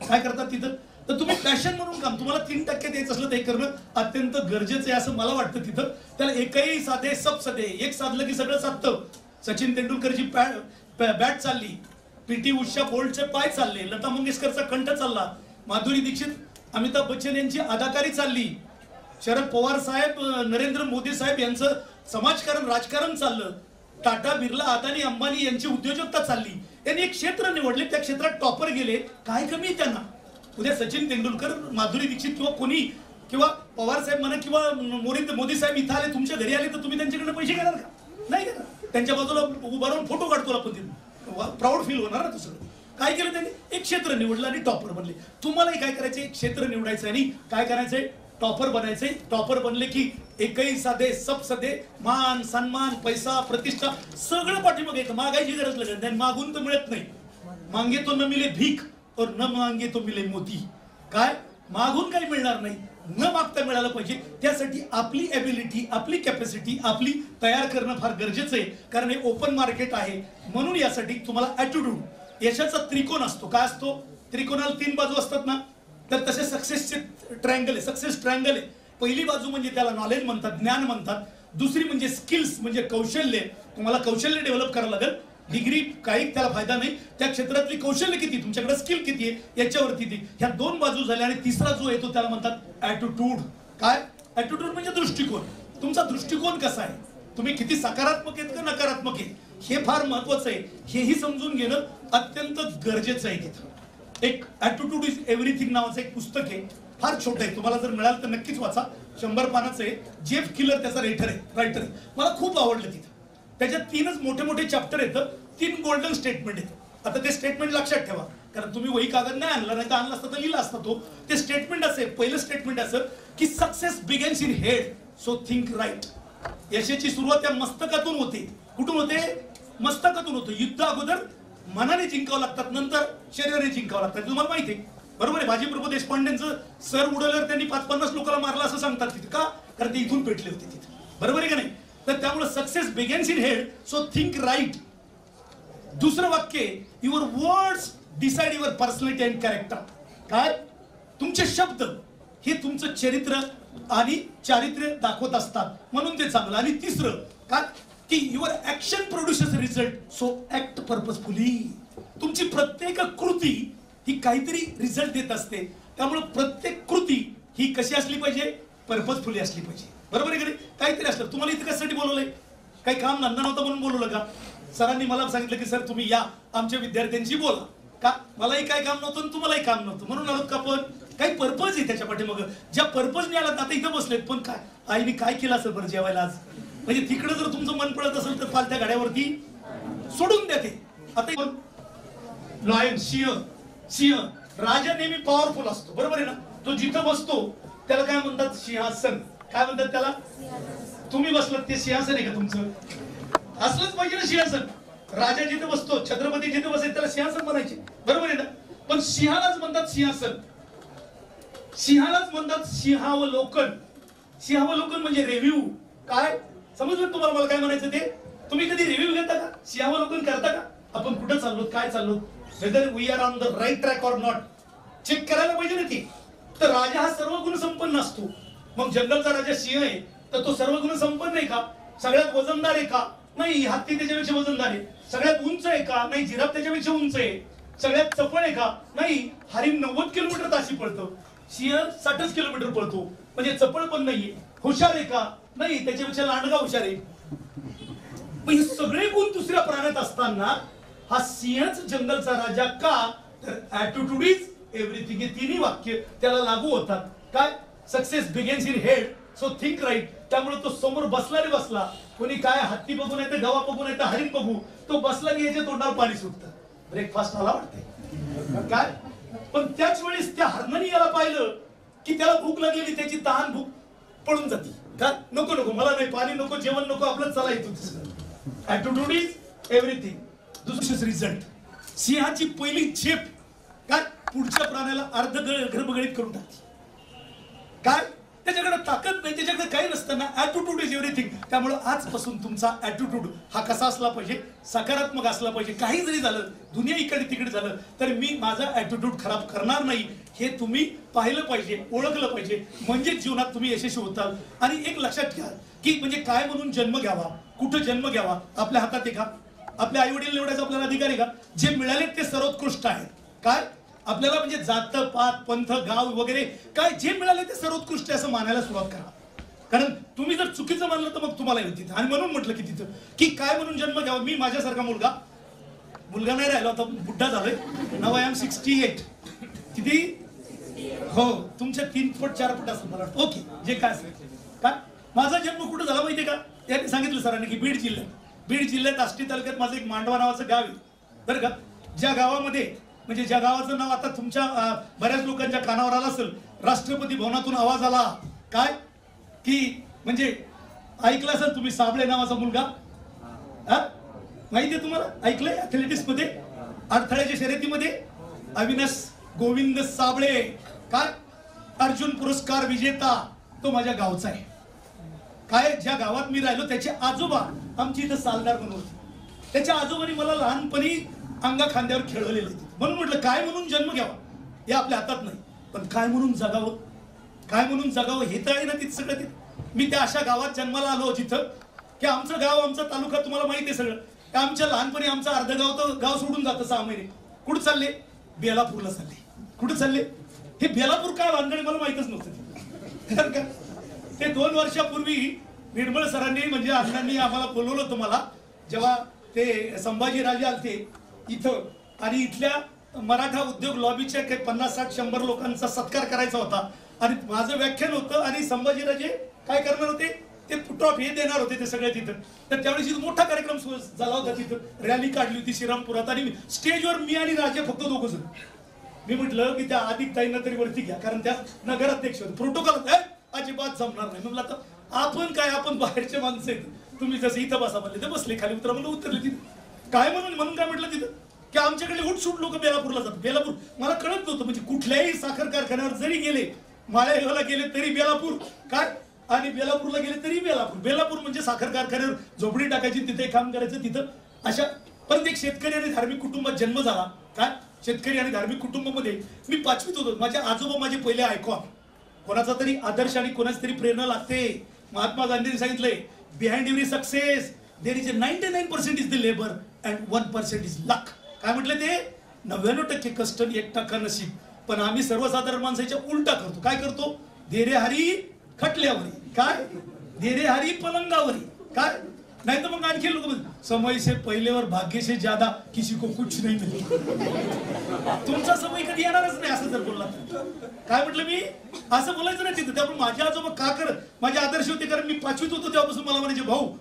A: काय करतात तिथं, तर तुम्ही पॅशन म्हणून काम, तुम्हाला 3% द्यायचं असलं तर हे करणं अत्यंत गरजेचं आहे असं मला वाटतं तिथं. त्याला एकही साधे सबसदे, एक साधलं की सगळं साधतं. सचिन तेंडुलकरची बॅट चालली, PT उषा बोल्टचे पाय चालले, लता मंगेशकरचा कंठ चालला, माधुरी दीक्षित, अमिताभ बच्चन यांची अदाकारी चालली, शरद पवार साहेब, नरेंद्र मोदी साहेब यांचं समाजकारण राजकारण चाललं, टाटा बिर्ला अदानी अंबानी यांची उद्योजकता चालली. त्यांनी एक क्षेत्र निवडले, त्या क्षेत्रात टॉपर गेले. काय कमी आहे त्यांना? उद्या सचिन तेंडुलकर, माधुरी दीक्षित किंवा कोणी किंवा पवार साहेब म्हणा किंवा मोदी साहेब इथं आले, तुमच्या घरी आले तर तुम्ही त्यांच्याकडनं पैसे घेणार का? नाही घेणार. त्यांच्या बाजूला उभा राहून फोटो काढतो आपण, प्राऊड फील होणार ना दुसरं. काय केलं त्यांनी? एक क्षेत्र निवडलं आणि टॉपर बनले. तुम्हालाही काय करायचं? एक क्षेत्र निवडायचं आणि काय करायचंय? टॉपर बनायचंय. टॉपर बनले की एकही साधे सब साधे, मान सन्मान पैसा प्रतिष्ठा सगळं पाठीमागे येतं. मागायची गरज लागत नाही, मागून तर मिळत नाही. मागे तो न मिले भीक और न मागे तो मिले मोती. काय मागून काही मिळणार नाही, न मागता मिळालं पाहिजे. त्यासाठी आपली एबिलिटी, आपली कॅपॅसिटी आपली तयार करणं फार गरजेचं आहे. कारण हे ओपन मार्केट आहे. म्हणून यासाठी तुम्हाला ॲटिट्यूड, यशाचा त्रिकोण असतो. काय असतो? त्रिकोणाला 3 बाजू असतात ना, तर तसे सक्सेसचे ट्रायंगल आहे. सक्सेस ट्रायंगल आहे. पहिली बाजू म्हणजे त्याला नॉलेज म्हणतात, ज्ञान म्हणतात. दुसरी म्हणजे स्किल्स, म्हणजे कौशल्य. तुम्हाला कौशल्य डेव्हलप करावं लागेल. डिग्री काही त्याला फायदा नाही. त्या क्षेत्रातली कौशल्य किती, तुमच्याकडे स्किल किती आहे याच्यावरती ती. ह्या 2 बाजू झाल्या. आणि तिसरा जो येतो त्याला म्हणतात ॲटिट्यूड. काय? ॲटिट्यूड म्हणजे दृष्टिकोन. तुमचा दृष्टिकोन कसा आहे? तुम्ही किती सकारात्मक आहेत का नकारात्मक आहे, हे फार महत्वाचं आहे. हेही समजून घेणं अत्यंत गरजेचं आहे. तिथं एक ॲटिट्यूड इज एव्हरीथिंग नावाचं एक पुस्तक आहे. फार छोटं आहे. तुम्हाला जर मिळालं तर नक्कीच वाचा. 100 पानाचं आहे. जेफ किलर त्याचा रायटर आहे. मला खूप आवडलं तिथं. त्याच्यात 3च मोठे मोठे चॅप्टर येतं. 3 गोल्डन स्टेटमेंट येतं. आता ते स्टेटमेंट लक्षात ठेवा, कारण तुम्ही वही कागद नाही आणला, नाही तर आणला असता तर लिहिला असता तो. ते स्टेटमेंट असे, पहिलं स्टेटमेंट असं की success begins in head, so think right. यशाची सुरुवात त्या मस्तकातून होते. कुठून होते? मस्तकातून होतं. युद्ध अगोदर मनाने जिंकावं लागतात, नंतर शरीराने जिंकावं लागतात. तुम्हाला माहिती आहे बरोबर आहे. बाजीप्रभू देशपांडेंचं सर उडवल्यावर त्यांनी 5-50 लोकांना मारला असं सांगतात तिथे. का? कारण ते इथून पेटले होते तिथे. बरोबर आहे का नाही? तर त्यामुळे success begins in head, so think right. दुसरं वाक्य, your words decide your personality and character. काय? तुमचे शब्द हे तुमचं चरित्र आणि चारित्र्य दाखवत असतात, म्हणून ते चांगलं. आणि तिसरं काय की your action produces result, so act purposefully. तुमची प्रत्येक कृती ही काहीतरी रिझल्ट देत असते. त्यामुळे प्रत्येक कृती ही कशी असली पाहिजे? पर्पजफुली असली पाहिजे. बरोबर आहे की नाही? काहीतरी असलं. तुम्हाला इथं कशासाठी बोलवलंय? काही काम धंदा नव्हता म्हणून बोलवलं का? सरांनी मला सांगितलं की सर तुम्ही या, आमच्या विद्यार्थ्यांशी बोला. का? मलाही काय काम नव्हतं, तुम्हालाही काम नव्हतं, म्हणून आलोत का? पण काही पर्पज आहे त्याच्या पाठीमाग. ज्या पर्पजने आलात आता इथं बसलेत, पण काय आईने काय केलं असेल बरं जेवायला आज? म्हणजे तिकडे जर तुमचं मन पडत असेल तर पालत्या गाड्यावरती सोडून द्या ते. आता लॉयन, सिंह, राजा नेहमी पॉवरफुल असतो. बरोबर आहे ना? तो जिथं बसतो त्याला काय म्हणतात? सिंहासन. काय म्हणतात त्याला? तुम्ही बसलात ते सिंहासन आहे का तुमचं? असलंच पाहिजे ना सिंहासन. राजा जिथे बसतो, छत्रपती जिथे बसायचे त्याला सिंहासन म्हणायचे. बरोबर आहे ना? पण सिंहालाच म्हणतात सिंहासन. सिंहालाच म्हणतात सिंहावलोकन. सिंहावलोकन म्हणजे रिव्ह्यू. काय समजलं तुम्हाला मला काय म्हणायचं ते? तुम्ही कधी रिव्ह्यू घेता का? सिंहावलोकन करता का? आपण कुठं चाललो, काय चाललो, whether we are on the right track or not, check करायला पाहिजे ना ते. तर राजा हा सर्व गुण संपन्न असतो. मग जंगलचा राजा सिंह आहे तर तो सर्व गुण संपन्न आहे का? सगळ्यात वजनदार आहे का? नाही. हत्ती त्याच्यापेक्षा वजनदार आहे. सगळ्यात उंच आहे का? नाही. जिराफ त्याच्यापेक्षा उंच आहे. सगळ्यात चपळ आहे का? नाही. हरिण 90 किलोमीटर ताशी पळतो, सिंह 60 किलोमीटर पळतो. म्हणजे चपळ पण नाहीये. हुशार आहे का? नाही. त्याच्यापेक्षा लांडगा हुशार आहे. मग हे सगळे गुण दुसऱ्या प्राण्यात असताना हा सिंहच जंगलचा राजा का? तर ॲटिट्यूड इज एव्हरीथिंग. हे 3ही वाक्य त्याला लागू होतात. काय? Success begins in head, so think right. त्यामुळे तो समोर बसला रे बसला, कोणी काय हत्ती बघून येतं, गवा बघून येतं, हरिण बघू, तो बसला की याच्या तोंडावर पाणी सुटतं. ब्रेकफास्ट आला वाटते काय? पण त्याच वेळेस त्या हरणाने याला पाहिलं की त्याला भूक लागलेली, त्याची तहान भूक पळून जाती. काय? नको नको, मला नाही, पाणी नको, जेवण नको, आपलं चला इथून. Attitude is everything. दुसरं रिझल्ट, सिंहाची पहिली झेप काय पुढच्या प्राण्याला अर्ध गर्भगळीत करून टाकते. काय? त्याच्याकडे ताकद नाही, त्याच्याकडे काही नसताना ॲटिट्यूड इज एव्हरीथिंग. त्यामुळे आजपासून तुमचा ॲटिट्यूड हा कसा असला पाहिजे? सकारात्मक असला पाहिजे. काही जरी झालं, दुनिया इकडे तिकडे झालं, तर मी माझा ॲटिट्यूड खराब करणार नाही, हे तुम्ही पाहिलं पाहिजे, ओळखलं पाहिजे. म्हणजे जीवनात तुम्ही यशस्वी होताल. आणि एक लक्षात घ्या की म्हणजे काय म्हणून जन्म घ्यावा, कुठं जन्म घ्यावा, आपल्या हातात आहे का? आपल्या आई वडील निवडायचा आपल्याला अधिकार आहे का? जे मिळाले ते सर्वोत्कृष्ट आहेत. काय? आपल्याला म्हणजे जात पात पंथ गाव वगैरे काय जे मिळाले ते सर्वोत्कृष्ट असं मानायला सुरुवात करा. कारण तुम्ही जर चुकीचं मानलं तर मग तुम्हाला येईल तिथं. आणि म्हणून म्हटलं की तिथं की काय म्हणून जन्म घ्यावा. मी माझ्यासारखा मुलगा नाही राहिलो, आता बुड्ढा झालोय. नाव आय एम 68. किती? हो, तुमच्या 3 फूट 4 फूट असं मला वाटतं. ओके, जे काय असेल. काय माझा जन्म कुठं झाला माहितीये का? त्यांनी सांगितलं सरांनी की बीड जिल्ह्यात. बीड जिल्ह्यात आष्टी तालुक्यात माझं एक मांडवा नावाचं गाव आहे बरं का. ज्या गावामध्ये म्हणजे ज्या गावाचं नाव आता तुमच्या बऱ्याच लोकांच्या कानावर आलं असेल, राष्ट्रपती भवनातून आवाज आला काय की म्हणजे ऐकलं असेल तुम्ही, साबळे नावाचा मुलगा, माहितीये तुम्हाला, ऐकलंय? ऍथलेटिक्स मध्ये अडथळ्याच्या शर्यतीमध्ये अविनाश गोविंद साबळे काय अर्जुन पुरस्कार विजेता, तो माझ्या गावचा आहे. काय ज्या गावात मी राहिलो त्याचे आजोबा आमची इथं सालदार म्हणून होते. त्याच्या आजोबांनी मला लहानपणी अंगा खांद्यावर खेळवलेले, म्हणून म्हटलं काय म्हणून जन्म घ्यावा हे आपल्या हातात नाही, पण काय म्हणून जगावं, काय म्हणून जगावं हे तर आहे ना तिथं सगळं. तिथं मी त्या अशा गावात जन्माला आलो जिथं की आमचं गाव, आमचा तालुका तुम्हाला माहिती आहे सगळं. आमच्या लहानपणी आमचं अर्ध गाव तर गाव सोडून जातं 6 महिने. कुठं चालले? बेलापूरला चालले. कुठं चालले? हे बेलापूर काय भानगड मला माहितच नव्हतं का. ते 2 वर्षापूर्वी निर्मळ सरांनी म्हणजे अण्णांनी आम्हाला बोलवलं होतं मला, जेव्हा ते संभाजीराजे आलते इथं आणि इथल्या मराठा उद्योग लॉबीच्या काही 50-60-100 लोकांचा सत्कार करायचा होता आणि माझं व्याख्यान होतं आणि संभाजीराजे काय करणार होते, ते ट्रॉफी हे देणार होते ते सगळे तिथं. तर त्यावेळेस मोठा कार्यक्रम झाला होता, तिथं रॅली काढली होती श्रीरामपुरात आणि स्टेजवर मी आणि राजे फक्त दोघं जण. मी म्हटलं की त्या अधिक ताईंना तरी वरती घ्या, कारण त्या नगराध्यक्ष होते. प्रोटोकॉल अजिबात जमणार नाही. म्हटलं आता आपण काय, आपण बाहेरचे माणसं आहेत, तुम्ही जसं इथं बसा म्हणले ते बसले, खाली उतरा म्हणलं उतरले. तिथं काय म्हणून काय म्हटलं तिथं की आमच्याकडे उठसूट लोक बेलापूरला जातात. बेलापूर मला कळत नव्हतं, म्हणजे कुठल्याही साखर कारखान्यावर जरी गेले, माळेगावला गेले तरी बेलापूर काय, आणि बेलापूरला गेले तरी बेलापूर. बेलापूर म्हणजे साखर कारखान्यावर झोपडी टाकायची, तिथे काम करायचं तिथं. अशा परत एक शेतकरी आणि धार्मिक कुटुंबात जन्म झाला. काय शेतकरी आणि धार्मिक कुटुंबामध्ये मी 5वीत होतो. माझे आजोबा माझे पहिले आयकॉन, कोणाचा तरी आदर्श आणि कोणाची तरी प्रेरणा लागते. महात्मा गांधींनी सांगितलंय behind every success there is 99% is the labour and 1% is luck. काय म्हटलं ते? 99% कष्ट, 1% नशीब. पण आम्ही सर्वसाधारण माणसाच्या उलटा करतो. काय करतो? देरे हरी खटल्यावरी, काय देरे हरी पलंगावरी, काय नाही तर मग आणखी लोक समय से पहिले और भाग्य से ज्यादा किसी को कुछ नहीं मिले. तुमचा समय कधी येणारच नाही असं जर बोलला तर. काय म्हटलं मी? असं बोलायचं नाही तिथं. त्यामुळे माझे आजोबा का करत माझे आदर्श होते, कारण मी 5वीत होतो तेव्हापासून मला म्हणायचे भाऊ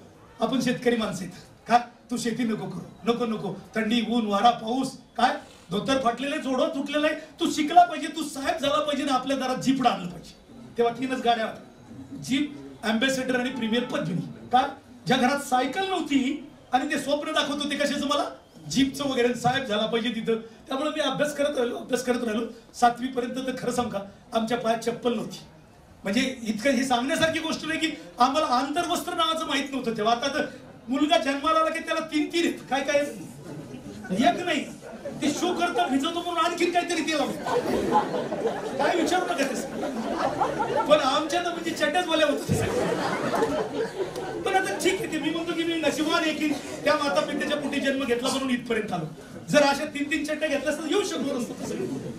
A: आपण शेतकरी माणसं आहेत, का तू शेती नको करू, नको नको, थंडी ऊन वारा पाऊस, काय धोतर फाटलेले जोडो तुटलेलं आहे, तू शिकला पाहिजे, तू साहेब झाला पाहिजे ना आपल्या दारात जीप आणलं पाहिजे. तेव्हा 3च गाड्या, जीप, अँबॅसेडर आणि प्रीमियर पद्मिनी. काय ज्या घरात सायकल नव्हती आणि ते स्वप्न दाखवत होते कशाचं, मला जीपचं वगैरे, साहेब झाला पाहिजे तिथं. त्यामुळे मी अभ्यास करत राहिलो 7वी पर्यंत. तर खरं सांगा आमच्या पायात चप्पल नव्हती. म्हणजे इतकं हे सांगण्यासारखी गोष्ट नाही की आम्हाला आंतरवस्त्र नावाचं माहित नव्हतं तेव्हा. आता तर मुलगा जन्माला आला की त्याला 3 आहेत, काय काय एक नाही, ते शो करता भिजवतो म्हणून आणखीन काहीतरी ते लावतो. काय विचारू नका तसं. पण आमच्या तर म्हणजे चड्ड्याच बोल्या होत. पण आता ठीक आहे, मी म्हणतो की मी नशिबान आहे की त्या माता पित्याच्या पोटी जन्म घेतला म्हणून इथपर्यंत आलो. जर अशा 3 चड्ड्या घेतल्या असतात येऊ शकलो नसतो,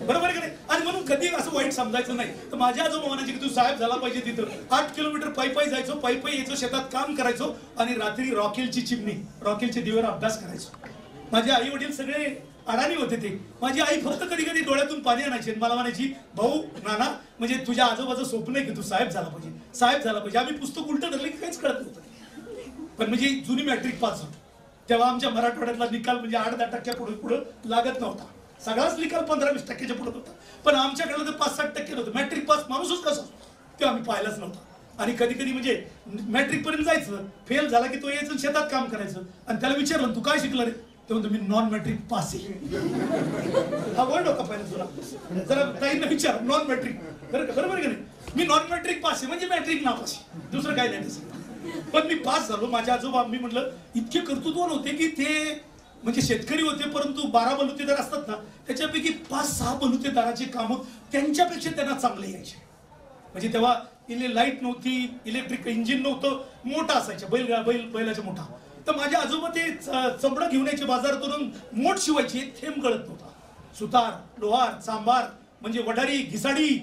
A: बरोबर आहे का नाही. आणि म्हणून कधी असं वाईट समजायचं नाही. तर माझ्या आजोबा म्हणायचे की तू साहेब झाला पाहिजे तिथं. 8 किलोमीटर पायी जायचो, पायी यायचो, शेतात काम करायचो आणि रात्री रॉकेलची चिमणी, रॉकेलच्या दिव्यावर अभ्यास करायचो. माझे आई वडील सगळे अडाणी होते. ते माझी आई फक्त कधी कधी डोळ्यातून पाणी आणायची, मला म्हणायची भाऊ नाना म्हणजे तुझ्या आजोबाचं स्वप्न आहे की तू साहेब झाला पाहिजे, साहेब झाला पाहिजे. आम्ही पुस्तक उलट धरले की काहीच कळत नव्हतं. पण म्हणजे जुनी मॅट्रिक पास झालो तेव्हा आमच्या मराठवाड्यातला निकाल म्हणजे 8-10% पुढे लागत नव्हता. सगळाच निकाल 15-20% पुढे होता. पण आमच्याकडे तर 5-7% होतं. मॅट्रिक पास माणूसच कसा ते आम्ही पाहिलाच नव्हता. आणि कधी कधी म्हणजे मॅट्रिक पर्यंत जायचं, फेल झाला की तो यायचं शेतात काम करायचं आणि त्याला विचारलं तू काय शिकला रे, ते म्हणतो मी नॉन मॅट्रिक पास आहे. हा वर्ड होता पहिला तुला, जरा ताईंना विचार नॉन मॅट्रिक, बरोबर की नाही. मी नॉन मॅट्रिक पास आहे म्हणजे मॅट्रिक नापास आहे, दुसरं काय नाही तसं. पण मी पास झालो. माझ्या आजोबा मी म्हटलं इतके कर्तृत्ववान होते की ते म्हणजे शेतकरी होते, परंतु 12 बलुतेदार असतात ना त्याच्यापैकी 5-6 बलुतेदाराचे काम त्यांच्यापेक्षा त्यांना चांगले यायचे. म्हणजे तेव्हा लाईट नव्हती, इलेक्ट्रिक इंजिन नव्हतं, मोठा असायचा बैलाचा मोठा. तर माझे आजोबा ते चमडं घेऊन यायचे बाजारातून, मोठ शिवायचे, थेंब गळत नव्हता. सुतार, लोहार, चांबार म्हणजे वडारी, घिसाडी.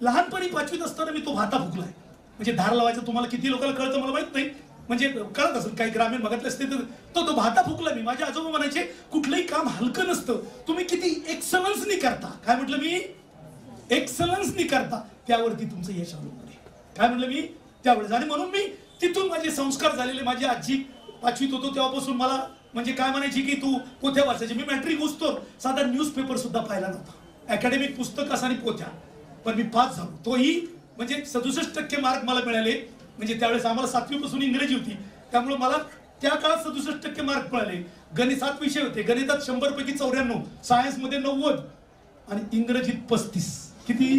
A: लहानपणी 5वीत असताना मी तो भाता फुकलाय. म्हणजे धार लावायचं तुम्हाला किती लोकांना कळतं मला माहित नाही, म्हणजे कळत असेल काही ग्रामीण भागातले असते तर तो भाता फुकला मी. माझे आजोबा म्हणायचे कुठलंही काम हलकं नसतं, तुम्ही किती एक्सलन्सनी करता. काय म्हटलं मी? एक्सलन्सनी करता त्यावरती तुमचं यश अवलंबून आहे. काय म्हटलं मी? त्यावेळेस. आणि म्हणून मी तिथून माझे संस्कार झालेले. माझी आजी 5वीत होतो तेव्हापासून मला म्हणजे काय म्हणायची की तू पोथ्या वाचायची. मी मॅट्रिक घुसतो साधा न्यूजपेपर सुद्धा पाहिला नव्हता, अकॅडमिक पुस्तक आणि पोथ्या. पण मी पास झालो, तोही म्हणजे 67% मार्क मला मिळाले. म्हणजे त्यावेळेस आम्हाला 7वी पासून इंग्रजी होती, त्यामुळे मला त्या काळात 67% मार्क मिळाले. गणित 7 विषय होते, गणितात 100 पैकी 94, सायन्समध्ये 90 आणि इंग्रजीत 35. किती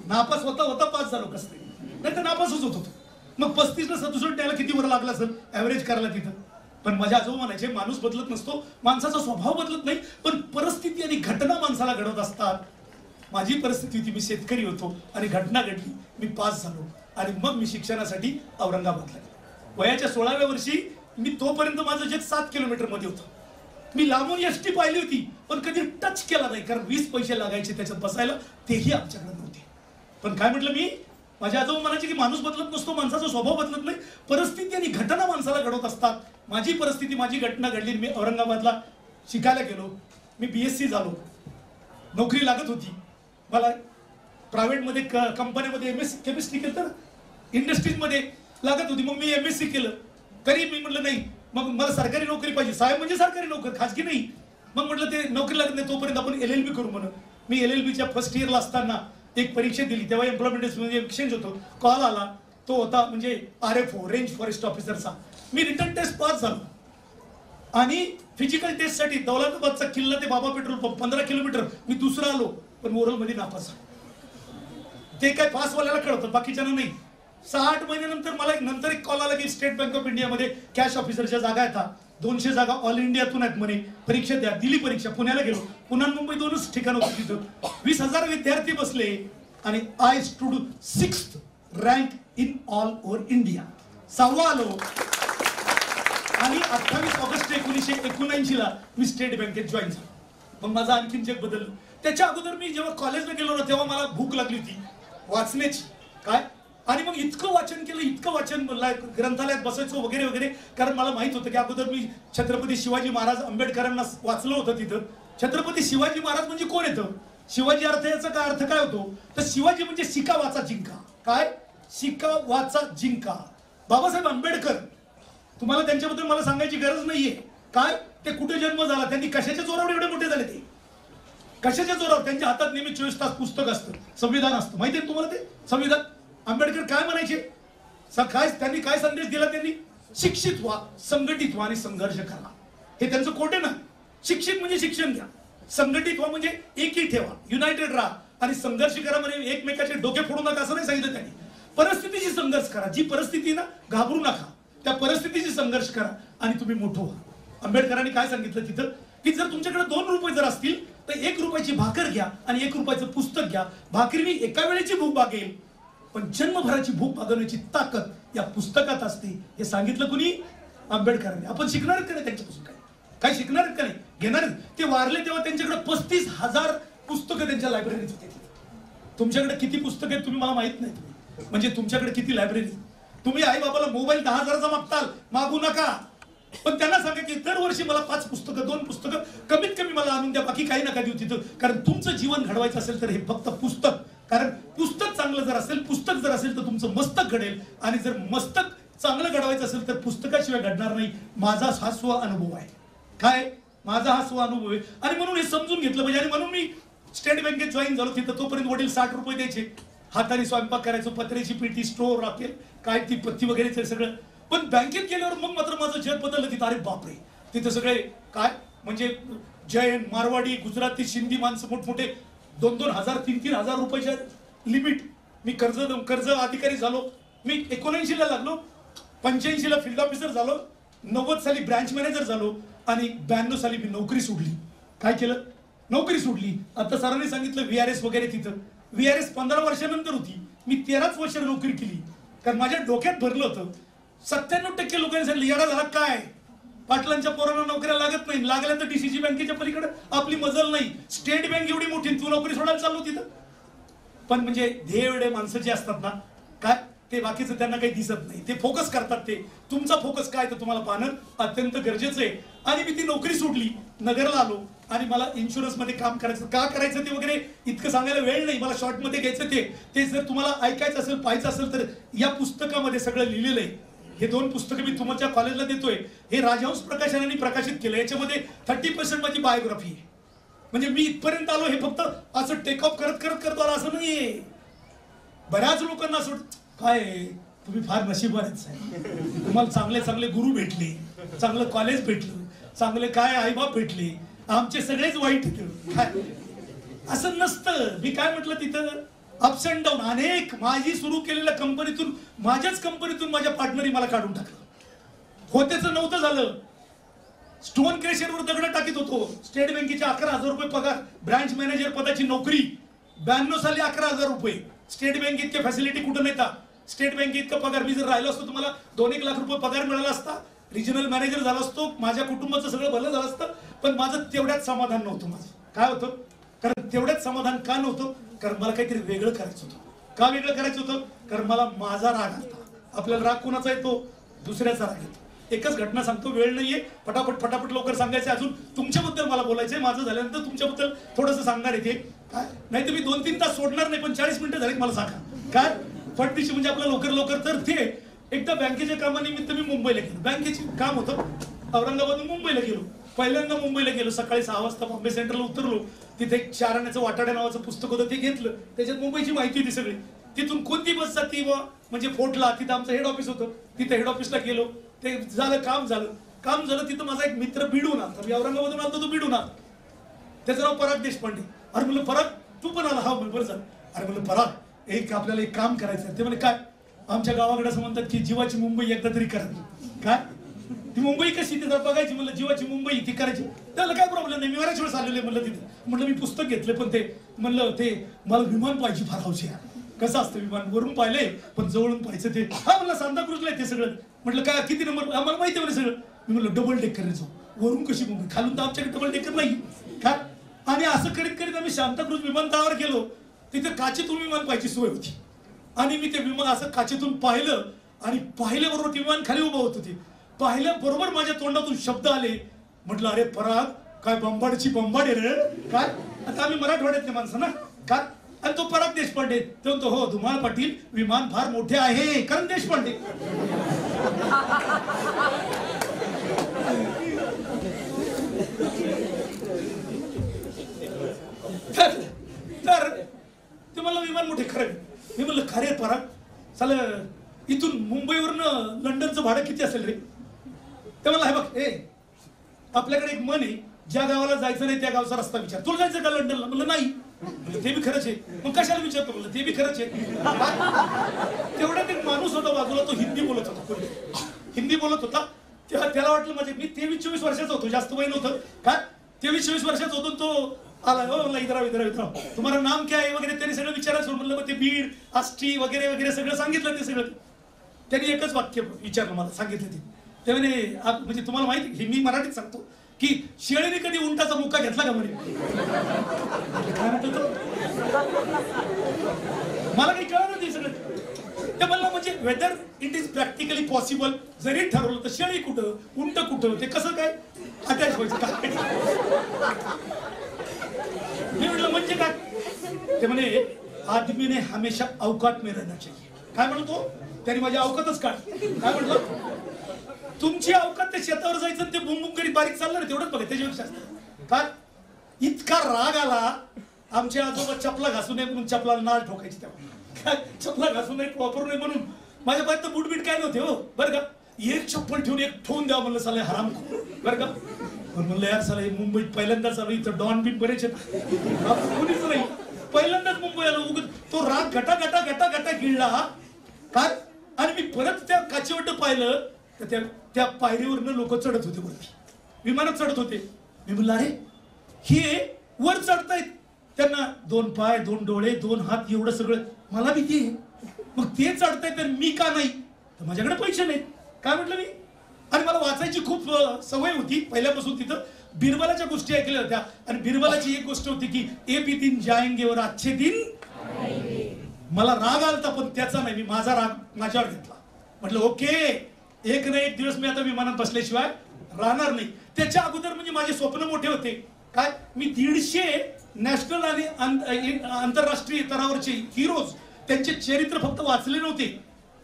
A: नापास होता पास झालो कसं नाही तर नापासच होत होतो. मग 35 ला 67 द्यायला किती वर लागला असेल ऍव्हरेज करायला तिथं. पण माझ्या आजोबा म्हणायचे माणूस बदलत नसतो, माणसाचा स्वभाव बदलत नाही, पण परिस्थिती आणि घटना माणसाला घडवत असतात. माझी परिस्थिती होती, मी शेतकरी होतो आणि घटना घडली, मी पास झालो आणि मग मी शिक्षणासाठी औरंगाबादला गेलो. वयाच्या 16व्या वर्षी मी तोपर्यंत माझं जग 7 किलोमीटर मध्ये होतं. मी लांबून एसटी पाहिली होती पण कधी टच केला नाही, कारण 20 पैसे लागायचे त्याच्यात बसायला, तेही आमच्याकडे नव्हते. पण काय म्हटलं मी, माझ्या आजोबा म्हणायचे की माणूस बदलत नसतो, माणसाचा स्वभाव बदलत नाही, परिस्थिती आणि घटना माणसाला घडवत असतात. माझी परिस्थिती, माझी घटना घडली, मी औरंगाबादला शिकायला गेलो. मी BSc झालो, नोकरी लागत होती मला. प्रायव्हेटमध्ये कंपन्यामध्ये MSc केमिस्ट्री केलं तर इंडस्ट्रीजमध्ये लागत होती, मग मी MSc केलं. तरी मी म्हटलं नाही, मग मला सरकारी नोकरी पाहिजे. साहेब म्हणजे सरकारी नोकरी, खाजगी नाही. मग म्हटलं ते नोकरी लागत नाही तोपर्यंत आपण LLB करू म्हणून. मी LLBच्या फर्स्ट इयरला असताना एक परीक्षा दिली, तेव्हा एम्प्लॉयमेंट एक्सचेंज होतो. कॉल आला, तो होता म्हणजे RFO, रेंज फॉरेस्ट ऑफिसरचा. मी रिटर्न टेस्ट पास झालो आणि फिजिकल टेस्टसाठी दौलताबादचा किल्ला ते बाबा पेट्रोल पंप 15 किलोमीटर मी दुसरा आलो, पण ओरल मध्ये नापास झालो. ते काय पासवाल्याला कळतं, बाकीच्यांना नाही. 60 महिन्यानंतर मला एक कॉल आला की स्टेट बँक ऑफ इंडियामध्ये कॅश ऑफिसरच्या जागा येतात, 200 जागा ऑल इंडियातून आहेत म्हणे, परीक्षा द्या. दिली परीक्षा, पुण्याला गेलो. पुणे मुंबई 2च ठिकाण होती तिथं. 20,000 विद्यार्थी बसले आणि I stood 6th rank in all over India. 6वा आलो आणि 28 ऑगस्ट 1979 ला मी स्टेट बँकेत जॉईन झालो. मग माझं आणखीन जग बदललं. त्याच्या अगोदर मी जेव्हा कॉलेजला गेलो ना, तेव्हा मला भूक लागली होती वाचण्याची. काय आणि मग इतकं वाचन ग्रंथालयात बसायचो वगैरे वगैरे, कारण मला माहित होतं की अगोदर मी छत्रपती शिवाजी महाराज आंबेडकरांना वाचलं होतं तिथं. छत्रपती शिवाजी महाराज म्हणजे कोण येतं, शिवाजी याचा काय अर्थ काय होतो, तर शिवाजी म्हणजे शिका वाचा जिंका. काय शिका वाचा जिंका. बाबासाहेब आंबेडकर, तुम्हाला त्यांच्याबद्दल मला सांगायची गरज नाहीये. काय ते कुठे जन्म झाला, त्यांनी कशाच्या जोरावर एवढे मोठे झाले, ते कशाच्या जोरावर. त्यांच्या हातात नेहमी 24 तास पुस्तक असतं, संविधान असतं. माहिती आहे तुम्हाला ते संविधान. आंबेडकर काय म्हणायचे, त्यांनी काय संदेश दिला, त्यांनी शिक्षित व्हा, संघटित व्हा आणि संघर्ष करा. हे त्यांचं कोट आहे ना. शिक्षित म्हणजे शिक्षण घ्या, संघटित व्हा म्हणजे एकी ठेवा, युनायटेड राहा आणि संघर्ष करा म्हणजे एकमेकाचे डोके फोडू नका असं नाही सांगितलं त्यांनी. परिस्थितीशी संघर्ष करा, जी परिस्थिती ना घाबरू नका, त्या परिस्थितीशी संघर्ष करा आणि तुम्ही मोठं व्हा. आंबेडकरांनी काय सांगितलं तिथं की जर तुमच्याकडे 2 रुपये जर असतील तर 1 रुपयाची भाकर घ्या आणि 1 रुपयाचं पुस्तक घ्या. भाकरीने एका वेळेची भूक भागेल, पण जन्मभराची भूक भागवण्याची ताकद या पुस्तकात असते. हे सांगितलं कुणी, आंबेडकरांनी. आपण शिकणार का नाही त्यांच्यापासून, काय शिकणार का नाही, घेणार. ते वारले तेव्हा त्यांच्याकडे 35,000 पुस्तकं त्यांच्या लायब्ररीत होती. तुमच्याकडे किती पुस्तकं आहेत तुम्ही मला माहित नाही, म्हणजे तुमच्याकडे किती लायब्ररी. तुम्ही आई बाबाला मोबाईल 10,000चा मागताल, मागू नका, पण त्यांना सांगा की दरवर्षी मला 5 पुस्तकं 2 पुस्तकं कमीत कमी मला आणून द्या, बाकी काही नका देऊ तिथं. कारण तुमचं जीवन घडवायचं असेल तर हे फक्त पुस्तक, कारण पुस्तक चांगलं जर असेल, पुस्तक जर असेल तर तुमचं मस्तक घडेल, आणि जर मस्तक चांगलं घडवायचं असेल तर पुस्तकाशिवाय घडणार नाही. माझा हा अनुभव आहे. काय माझा हा अनुभव आहे, आणि म्हणून हे समजून घेतलं पाहिजे. आणि म्हणून मी स्टेट बँकेत जॉईन झालो. तिथं तोपर्यंत वडील 60 रुपये द्यायचे, हाताने स्वयंपाक करायचो, पत्र्याची पेटी, स्टोर राखेल, काय ती पत्ती वगैरे सगळं. पण बँकेत गेल्यावर मग मात्र माझं जग बदललं तिथं. अरे बापरे, तिथं सगळे काय म्हणजे जैन, मारवाडी, गुजराती, सिंधी माणसं मोठमोठे, 2-2 हजार 3-3 हजार रुपयाच्या लिमिट. मी कर्ज अधिकारी झालो. मी 79 ला लागलो, 85 ला फील्ड ऑफिसर झालो, 90 साली ब्रांच मॅनेजर झालो आणि 92 साली मी नोकरी सोडली. काय केलं, नोकरी सोडली. आता सरांनी सांगितलं VRS वगैरे, तिथं VRS 15 वर्षानंतर होती. मी 13च वर्ष नोकरी केली, कारण माझ्या डोक्यात भरलं होतं. 97% लोकांनी सांगितलं येडा झाला काय, पाटलांच्या पोरांना नोकऱ्या लागत नाही, लागल्या तर DCC बँकेच्या पलीकडे आपली मजल नाही. स्टेट बँक एवढी मोठी, तू नोकरी सोडायला चाललो तिथं. पण म्हणजे ध्येय माणसं जे असतात ना, काय ते बाकीचं त्यांना काही दिसत नाही, ते फोकस करतात. ते तुमचा फोकस काय तर तुम्हाला पाहणं अत्यंत गरजेचं आहे. आणि मी ती नोकरी सोडली, नगरला आलो आणि मला इन्शुरन्स मध्ये काम करायचं. का करायचं ते वगैरे इतकं सांगायला वेळ नाही, मला शॉर्ट मध्ये घ्यायचं. ते जर तुम्हाला ऐकायचं असेल, पाहायचं असेल तर या पुस्तकामध्ये सगळं लिहिलेलं आहे. हे 2 पुस्तकं मी तुमच्या कॉलेजला देतोय. हे राजहंस प्रकाशनाने प्रकाशित केलं. याच्यामध्ये 30% माझी बायोग्राफी आहे. म्हणजे मी इथपर्यंत आलो हे फक्त असं टेक ऑफ करत करत करतो आलो असं नाहीये. बऱ्याच लोकांना असं काय तुम्ही फार नशीबवान आहेत, तुम्हाला चांगले चांगले गुरु भेटले, चांगलं कॉलेज भेटलं, चांगले काय आईबाप भेटले, आमचे सगळेच वाईट काय असं नसतं. मी काय म्हटलं तिथं अप्स अँड डाऊन अनेक माझी सुरू केलेल्या कंपनीतून माझ्याच कंपनीतून माझ्या पार्टनरी मला काढून टाकलं. होतेच नव्हतं झालं. स्टोन क्रेशरवर दगड टाकीत होतो. स्टेट बँकेचे 11,000 रुपये पगार, ब्रांच मॅनेजर पदाची नोकरी 92 साली 11,000 रुपये. स्टेट बँक इतके फॅसिलिटी कुठं नाही. स्टेट बँक इतका पगार मी जर राहिलो असतो तुम्हाला 2-1 लाख रुपये पगार मिळाला असता. रिजनल मॅनेजर झाला असतो. माझ्या कुटुंबाचं सगळं भलं झालं असतं. पण माझं तेवढ्यात समाधान नव्हतं. माझं काय होतं, कारण तेवढ्यात समाधान का नव्हतं, कारण मला काहीतरी वेगळं करायचं होतं. का वेगळं करायचं होतं, कारण मला माझा राग आला. आपल्याला राग कोणाचा येतो, दुसऱ्याचा राग येतो. एकच घटना सांगतो, वेळ नाहीये, फटाफट फटाफट लवकर सांगायचे. अजून तुमच्याबद्दल मला बोलायचंय. माझं झाल्यानंतर तुमच्याबद्दल थोडंसं सांगणार आहे. काय नाही तर मी 2-3 तास सोडणार नाही, पण 40 मिनिटं झाली मला सांगा. काय फटदिशी म्हणजे आपलं लवकर लवकर. तर ते एकदा बँकेच्या कामानिमित्त मी मुंबईला गेलो. बँकेचे काम होतं, औरंगाबादून मुंबईला गेलो. पहिल्यांदा मुंबईला गेलो. सकाळी 6 वाजता बॉम्बे सेंट्रलला उतरलो. तिथे एक 4 आण्याचं वाटाड्या नावाचं पुस्तक होतं, ते घेतलं. त्याच्यात मुंबईची माहिती होती सगळी. तिथून कोणती बस जाती म्हणजे फोर्टला, तिथं आमचं हेड ऑफिस होतं. तिथे हेड ऑफिसला गेलो. ते झालं, काम झालं. तिथं माझा एक मित्र बिडून आला. मी औरंगाबादून आलो, तो बिडून आला. त्याचं नाव पराग देशपांडे. अरे म्हणलं पराग तू पण आला? हा बरं झालं. अरे म्हणलं पराग आपल्याला एक काम करायचं. ते म्हणजे काय, आमच्या गावाकडे असं म्हणतात की जीवाची मुंबई एकदा तरी करा. काय ती मुंबई कशी तिथं बघायची. म्हणलं जीवाची मुंबई ती करायची. त्याला काय प्रॉब्लेम नाही, मी बऱ्याच वेळेस आलेले म्हणलं तिथे. म्हटलं मी पुस्तक घेतले, पण ते म्हणलं ते मला विमान पाहिजे फार हौशी आहे. कसं असतं विमान, वरून पाहिलंय पण जवळून पाहायचं ते. हा म्हणलं सांताक्रूजला आहे ते सगळं. म्हटलं काय किती नंबर, आम्हाला माहिती आहे सगळं. मी म्हणलं डबल डेकर जाऊ, वरून कशी मुंबई, खालून तर आमच्याकडे डबल डेकर नाही. काय आणि असं करीत करीत आम्ही सांताक्रूज विमानतळावर गेलो. तिथे काचेतून विमान पाहायची सोय होती. आणि मी ते विमान असं काचेतून पाहिलं आणि पाहिल्याबरोबर विमान खाली उभं होत होती. पाहिल्याबरोबर माझ्या तोंडातून शब्द आले. म्हटलं अरे पराग काय बंबाडची बंबाड आहे रे. काय आता आम्ही मराठवाड्यातले माणसं ना. काय आणि तो पराग देशपांडे. तो म्हणतो हो धुमाळ पाटील विमान फार मोठे आहे. कारण देशपांडे. तर ते मला विमान मोठे खरं. मी म्हणलं खरे पराग चाल इथून मुंबईवरनं लंडनचं भाडं किती असेल रे. ते मला हे बघ आपल्याकडे एक मन आहे, ज्या गावाला जायचं नाही त्या गावचा रस्ता विचार. तुला जायचं का लंडनला? म्हणलं नाही. ते बी खरंच आहे. मग कशाला विचारतो? म्हणलं ते बी खरंच आहे. तेवढ्यात एक माणूस होता बाजूला, तो हिंदी बोलत होता. हिंदी बोलत होता. तेव्हा त्याला वाटलं माझे, मी 23-24 वर्षाचा होतो, जास्त वय नव्हतं. काय 23-24 वर्षाचा होतो. तो आला, हो मला इधर तुम्हाला नाम क्या आहे वगैरे त्यांनी सगळं विचारायचं. म्हणलं मग ते बीड आष्टी वगैरे वगैरे सगळं सांगितलं. ते सगळं त्यांनी एकच वाक्य विचारलं मला, सांगितलं ते म्हणे म्हणजे तुम्हाला माहिती, मी मराठीत सांगतो की शेळीने कधी उंटाचा मुका घेतला का म्हणे. काय म्हणतो मला काही कळलं नाही सगळं. ते म्हणलं म्हणजे whether it is practically possible, जरी ठरवलं तर शेळी कुठं उंट कुठं ते कसं काय अटॅच व्हायचं काय. मी म्हटलं म्हणजे काय. ते म्हणे आदमी ने हमेशा औकात में रहना चाहिए. काय म्हणतो त्यांनी माझ्या अवकातच काढ. काय म्हटलं तुमची अवकात ते शेतावर जायचं ते बुंबुम करी बारीक चालणार तेवढंच बघा. त्याच्यापेक्षा काय इतका राग आला. आमचे आजोबा चपला घासू नये म्हणून चपला नाळ ठोकायची. तेव्हा काय चपला घासू नये वापरू नये म्हणून माझ्या पायात तर बुटबीट काय नव्हते हो बरं का. एक चप्पल ठेवून एक ठेवून द्या म्हणलं साला हराम बरं का. पण म्हणलं यार साला मुंबईत पहिल्यांदाच आलो. इथं डॉन बीट बरेच कोणीच नाही. पहिल्यांदाच मुंबई आलो. उगत तो राग गटा गटा गटा गटा गिळला काय. आणि मी परत त्या काचेवट पाहिलं तर त्या पायरीवरनं लोक चढत होते वरती, विमानात चढत होते. मी म्हणलं अरे हे वर चढतायत, त्यांना 2 पाय 2 डोळे 2 हात एवढं सगळं. मला भीती आहे. मग ते चढतायत तर मी का नाही. तर माझ्याकडे पैसे नाहीत. काय म्हटलं मी. आणि मला वाचायची खूप सवय होती पहिल्यापासून. तिथं बिरबलाच्या गोष्टी ऐकल्या होत्या. आणि बिरबलाची एक गोष्ट होती की ए पी दिन जाएंगे और अच्छे दिन. मला राग आलता पण त्याचा नाही. मी माझा राग माझ्यावर घेतला. म्हटलं ओके एक ना एक दिवस मी आता विमानात बसल्याशिवाय राहणार नाही. त्याच्या अगोदर म्हणजे माझे स्वप्न मोठे होते. काय मी 150 नॅशनल आणि आंतरराष्ट्रीय स्तरावरचे हिरोज त्यांचे चरित्र फक्त वाचले नव्हते,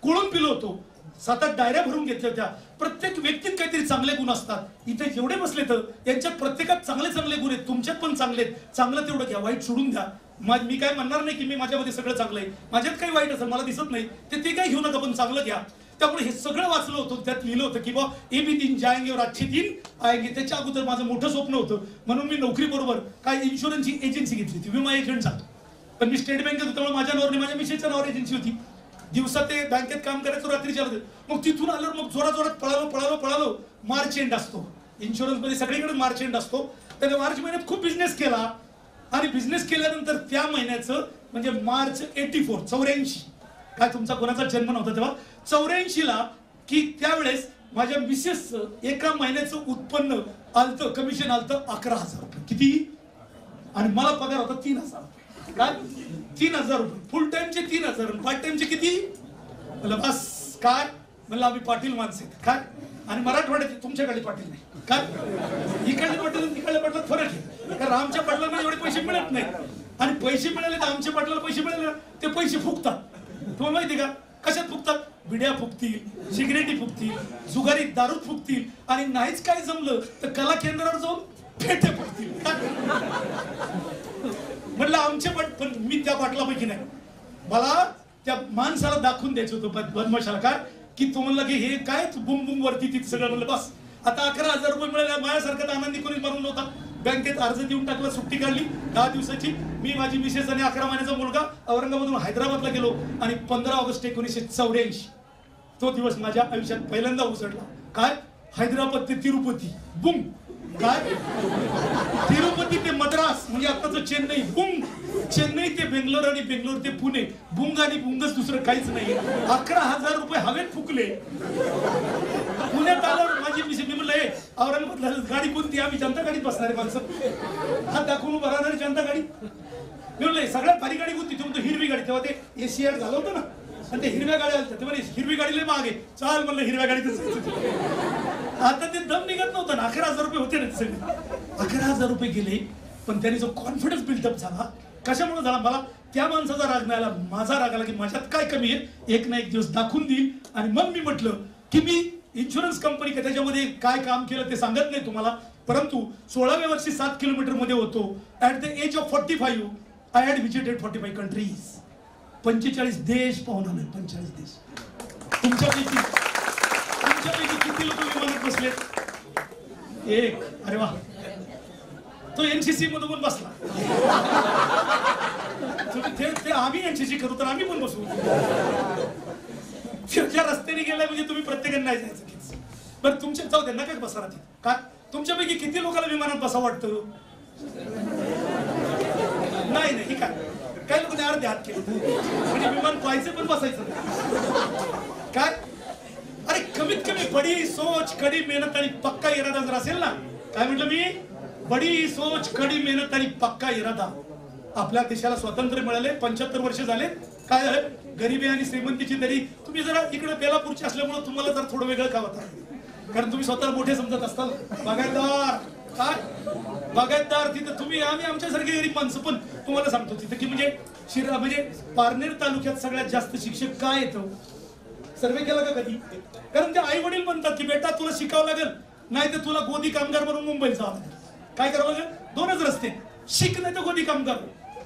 A: कोळून पिलो होतो. 7-8 डायऱ्या भरून घेतल्या होत्या. प्रत्येक व्यक्तीत काहीतरी चांगले गुण असतात. इथे जेवढे बसले तर यांच्यात प्रत्येकात चांगले चांगले गुण आहेत. तुमच्यात पण चांगले आहेत. चांगलं तेवढं घ्या, वाईट सोडून द्या. मी काय म्हणणार नाही की मी माझ्यामध्ये सगळं चांगलं आहे, माझ्यात काही वाईट असेल मला दिसत नाही ते काय घेऊ नका, पण चांगलं घ्या. त्यामुळे हे सगळं वाचलं होतं. त्यात लिहिलं होतं की बा ए बी दिन जाएंगे और अच्छे दिन आएंगे. त्याच्या अगोदर माझं मोठं स्वप्न होतं, म्हणून मी नोकरी बरोबर काय इन्शुरन्सची एजन्सी घेतली होती, विमा एजंट सांगतो. पण मी स्टेट बँकेत होतो त्यामुळे माझ्या नावावर माझ्या मिसेसच्या नावावर एजन्सी होती. दिवसात ते बँकेत काम करायचं, रात्रीच्या मग तिथून आल्यावर मग जोरात पळालो. मार्च एंड असतो इन्शुरन्स मध्ये, सगळीकडे मार्च एंड असतो. तर मार्च महिन्यात खूप बिझनेस केला आणि बिझनेस केल्यानंतर त्या महिन्याचं म्हणजे मार्च 84 काय तुमचा कोणाचा जन्म नव्हता तेव्हा 84ला की त्यावेळेस माझ्या मिसेसचं एका महिन्याचं उत्पन्न आलतं, कमिशन आलतं 11,000 रुपये. किती? आणि मला पगार होता 3,000 रुपये. काय 3,000 रुपये? फुल टाइमचे 3,000, पार्ट टाइमचे किती? म्हणलं बस काय, म्हणलं आम्ही पाटील माणसे काय, आणि मराठवाड्याचे तुमच्याकडे पाटील नाही काय, इकडले पाटील तिकडल्या पाटलात फरक आहे. कारण आमच्या पाटलांना एवढे पैसे मिळत नाही, आणि पैसे मिळाले तर आमच्या पाटलाला पैसे मिळाले ते पैसे फुकतात. तुम्हाला माहिती का कशात फुकतात? बिड्या फुकतील, सिगरेटी फुकतील, जुगारी दारूत फुकतील, आणि नाहीच काय जमलं तर कला केंद्रावर जाऊन फेटे फुकतील. म्हटलं आमचे पण मी त्या पाटलापैकी नाही. मला त्या माणसाला दाखवून द्यायचं होतं बदमाशाला काय की तो म्हणला की हे काय बुम बुम वरती तिथे सगळं. म्हणलं बस आता 11,000 रुपये मिळाले. माझ्यासारखा आनंदी कोणीच बनवून नव्हता. बँकेत अर्ज देऊन टाकला, सुट्टी काढली 10 दिवसाची. मी, माझी मिसेस आणि 11 महिन्याचा मुलगा औरंगाबादून हैदराबादला गेलो. आणि 15 ऑगस्ट 1984 तो दिवस माझ्या आयुष्यात पहिल्यांदा उजळला. काय? हैदराबाद ते तिरुपती बुम. काय? तिरुपती ते मद्रास म्हणजे आताचं चेन्नई बुंग. चेन्नई ते बेंगलोर आणि बेंगलोर ते पुणे बुंग आणि बुंगच, दुसरं काहीच नाही. 11,000 रुपये हवेत फुकले. पुण्यात आल्यावर माझी मिसेस, मी म्हणलं हे औरंगाबादला गाडी कोणती? आम्ही जनता गाडीत बसणारे माणसं, हा दाखवून उभं राहणारी जनता गाडी. मी म्हणलं सगळ्यात भारी गाडी कोणती? तुम्ही हिरवी गाडी. तेव्हा ते एसीआर झालं होतं ना, आणि ते हिरव्या गाड्या आल्या. ते म्हणे हिरवी गाडीला मागे चाल, म्हणलं हिरव्या गाडीतच. आता ते दम निघत नव्हतं ना. 11,000 रुपये होते ना सगळे. 11,000 रुपये गेले, पण त्याने जो कॉन्फिडन्स बिल्डअप झाला कशामुळे झाला? मला त्या माणसाचा राग नाही आला, माझा राग आला की माझ्यात काय कमी आहे, एक ना एक दिवस दाखवून देईल. आणि मग मी म्हटलं की मी इन्शुरन्स कंपनी का त्याच्यामध्ये काय काम केलं ते सांगत नाही तुम्हाला, परंतु 16व्या वर्षी 7 किलोमीटर मध्ये होतो. At the age of 45 I had visited 45 countries. 45 देश पाहून आलोय. 45 देश. तुमच्यापैकी किती लोक विमानात बसले? एक. अरे वा, तो एनसीसी मधून बसला. ते आम्ही एनसीसी करू तर आम्ही पण बसू. त्या रस्त्याने गेलाय म्हणजे तुम्ही प्रत्येकाने नाही जायचं. बरं तुमच्या जाऊ दे, नका बसा राहते का. तुमच्यापैकी किती लोकांना विमानात बसा वाटतं? नाही काय, काही लोकांनी अर्धे हात केले म्हणजे विमान पाहायचं पण बसायचं काय. अरे कमीत कमी बडी सोच, कडी मेहनत आणि पक्का इरादा जर असेल ना. काय म्हटलं मी? बडी सोच, कडी मेहनत आणि पक्का इरादा. आपल्या देशाला स्वातंत्र्य मिळाले, 75 वर्ष झाले. काय झालं? गरिबी आणि श्रीमंतीची दरी. तुम्ही जरा इकडे बेलापूरचे असल्यामुळे तुम्हाला जर थोडं वेगळं का होतं, कारण तुम्ही स्वतःला मोठे समजत असताल. बागायतदार काय, बागायतदार तिथं तुम्ही, आम्ही आमच्यासारखे गरीब माणसं. पण तुम्हाला सांगतो तिथं की म्हणजे पारनेर तालुक्यात सगळ्यात जास्त शिक्षक काय येतं? सर्वे केला का कधी? कारण ते आई वडील म्हणतात की बेटा तुला शिकावं लागेल, नाही तर तुला गोदी कामगार म्हणून मुंबईत जावं लागेल. काय करावं लागेल? 2च रस्ते, शिक नाही तर गोदी कामगार.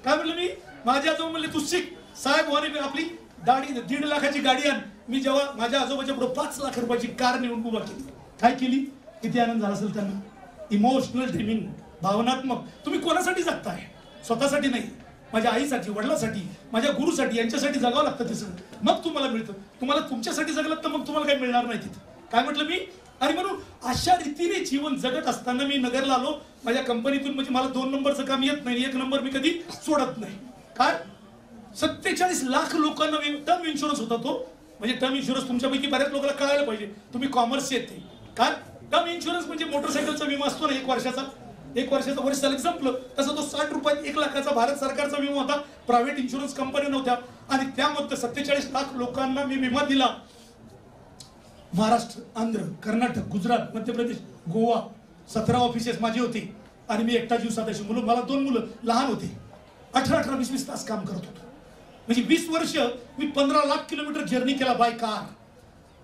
A: काय म्हणलं मी? माझ्या आजोबा म्हणले तू शिक. साहेब वाले आपली दाढी 1.5 लाखाची गाडी आण. मी जेव्हा माझ्या आजोबाच्या पुढे 5 लाख रुपयाची कार निवडून उभा केली. काय केली? किती आनंद झाला असेल त्यांना. इमोशनल ड्रीमिंग, भावनात्मक. तुम्ही कोणासाठी जगताय? स्वतःसाठी नाही, माझ्या आईसाठी, वडिलांसाठी, माझ्या गुरुसाठी, यांच्यासाठी जगावं लागतं ते सगळं. मग तुम्हाला मिळतं. तुम्हाला तुमच्यासाठी जगलं तर मग तुम्हाला काही मिळणार नाही तिथं. काय म्हटलं मी? आणि म्हणून अशा रीतीने जीवन जगत असताना मी नगरला आलो. माझ्या कंपनीतून, म्हणजे मला 2 नंबरचं काम येत नाही, 1 नंबर मी कधी सोडत नाही. काय 47 लाख लोकांना टर्म इन्शुरन्स होता तो. म्हणजे टर्म इन्शुरन्स तुमच्यापैकी बऱ्याच लोकांना कळायला पाहिजे, तुम्ही कॉमर्स येते. काय टर्म इन्शुरन्स म्हणजे मोटरसायकलचा विमा असतो ना, 1 वर्षाचा. 1 वर्षाचं वर्ष झालं संपलं, तसं तो 60 रुपयात 1 लाखाचा भारत सरकारचा विमा होता. प्रायव्हेट इन्शुरन्स कंपन्या नव्हत्या. आणि त्यामध्ये 47 लाख लोकांना मी विमा दिला. महाराष्ट्र, आंध्र, कर्नाटक, गुजरात, मध्य प्रदेश, गोवा 17 ऑफिसेस माझे होते. आणि मी एकटा जीव साधायची. मुलं, मला 2 मुलं लहान होते. 18-18, 20-20 तास काम करत होतो. म्हणजे 20 वर्ष मी 15 लाख किलोमीटर जर्नी केला बाय कार.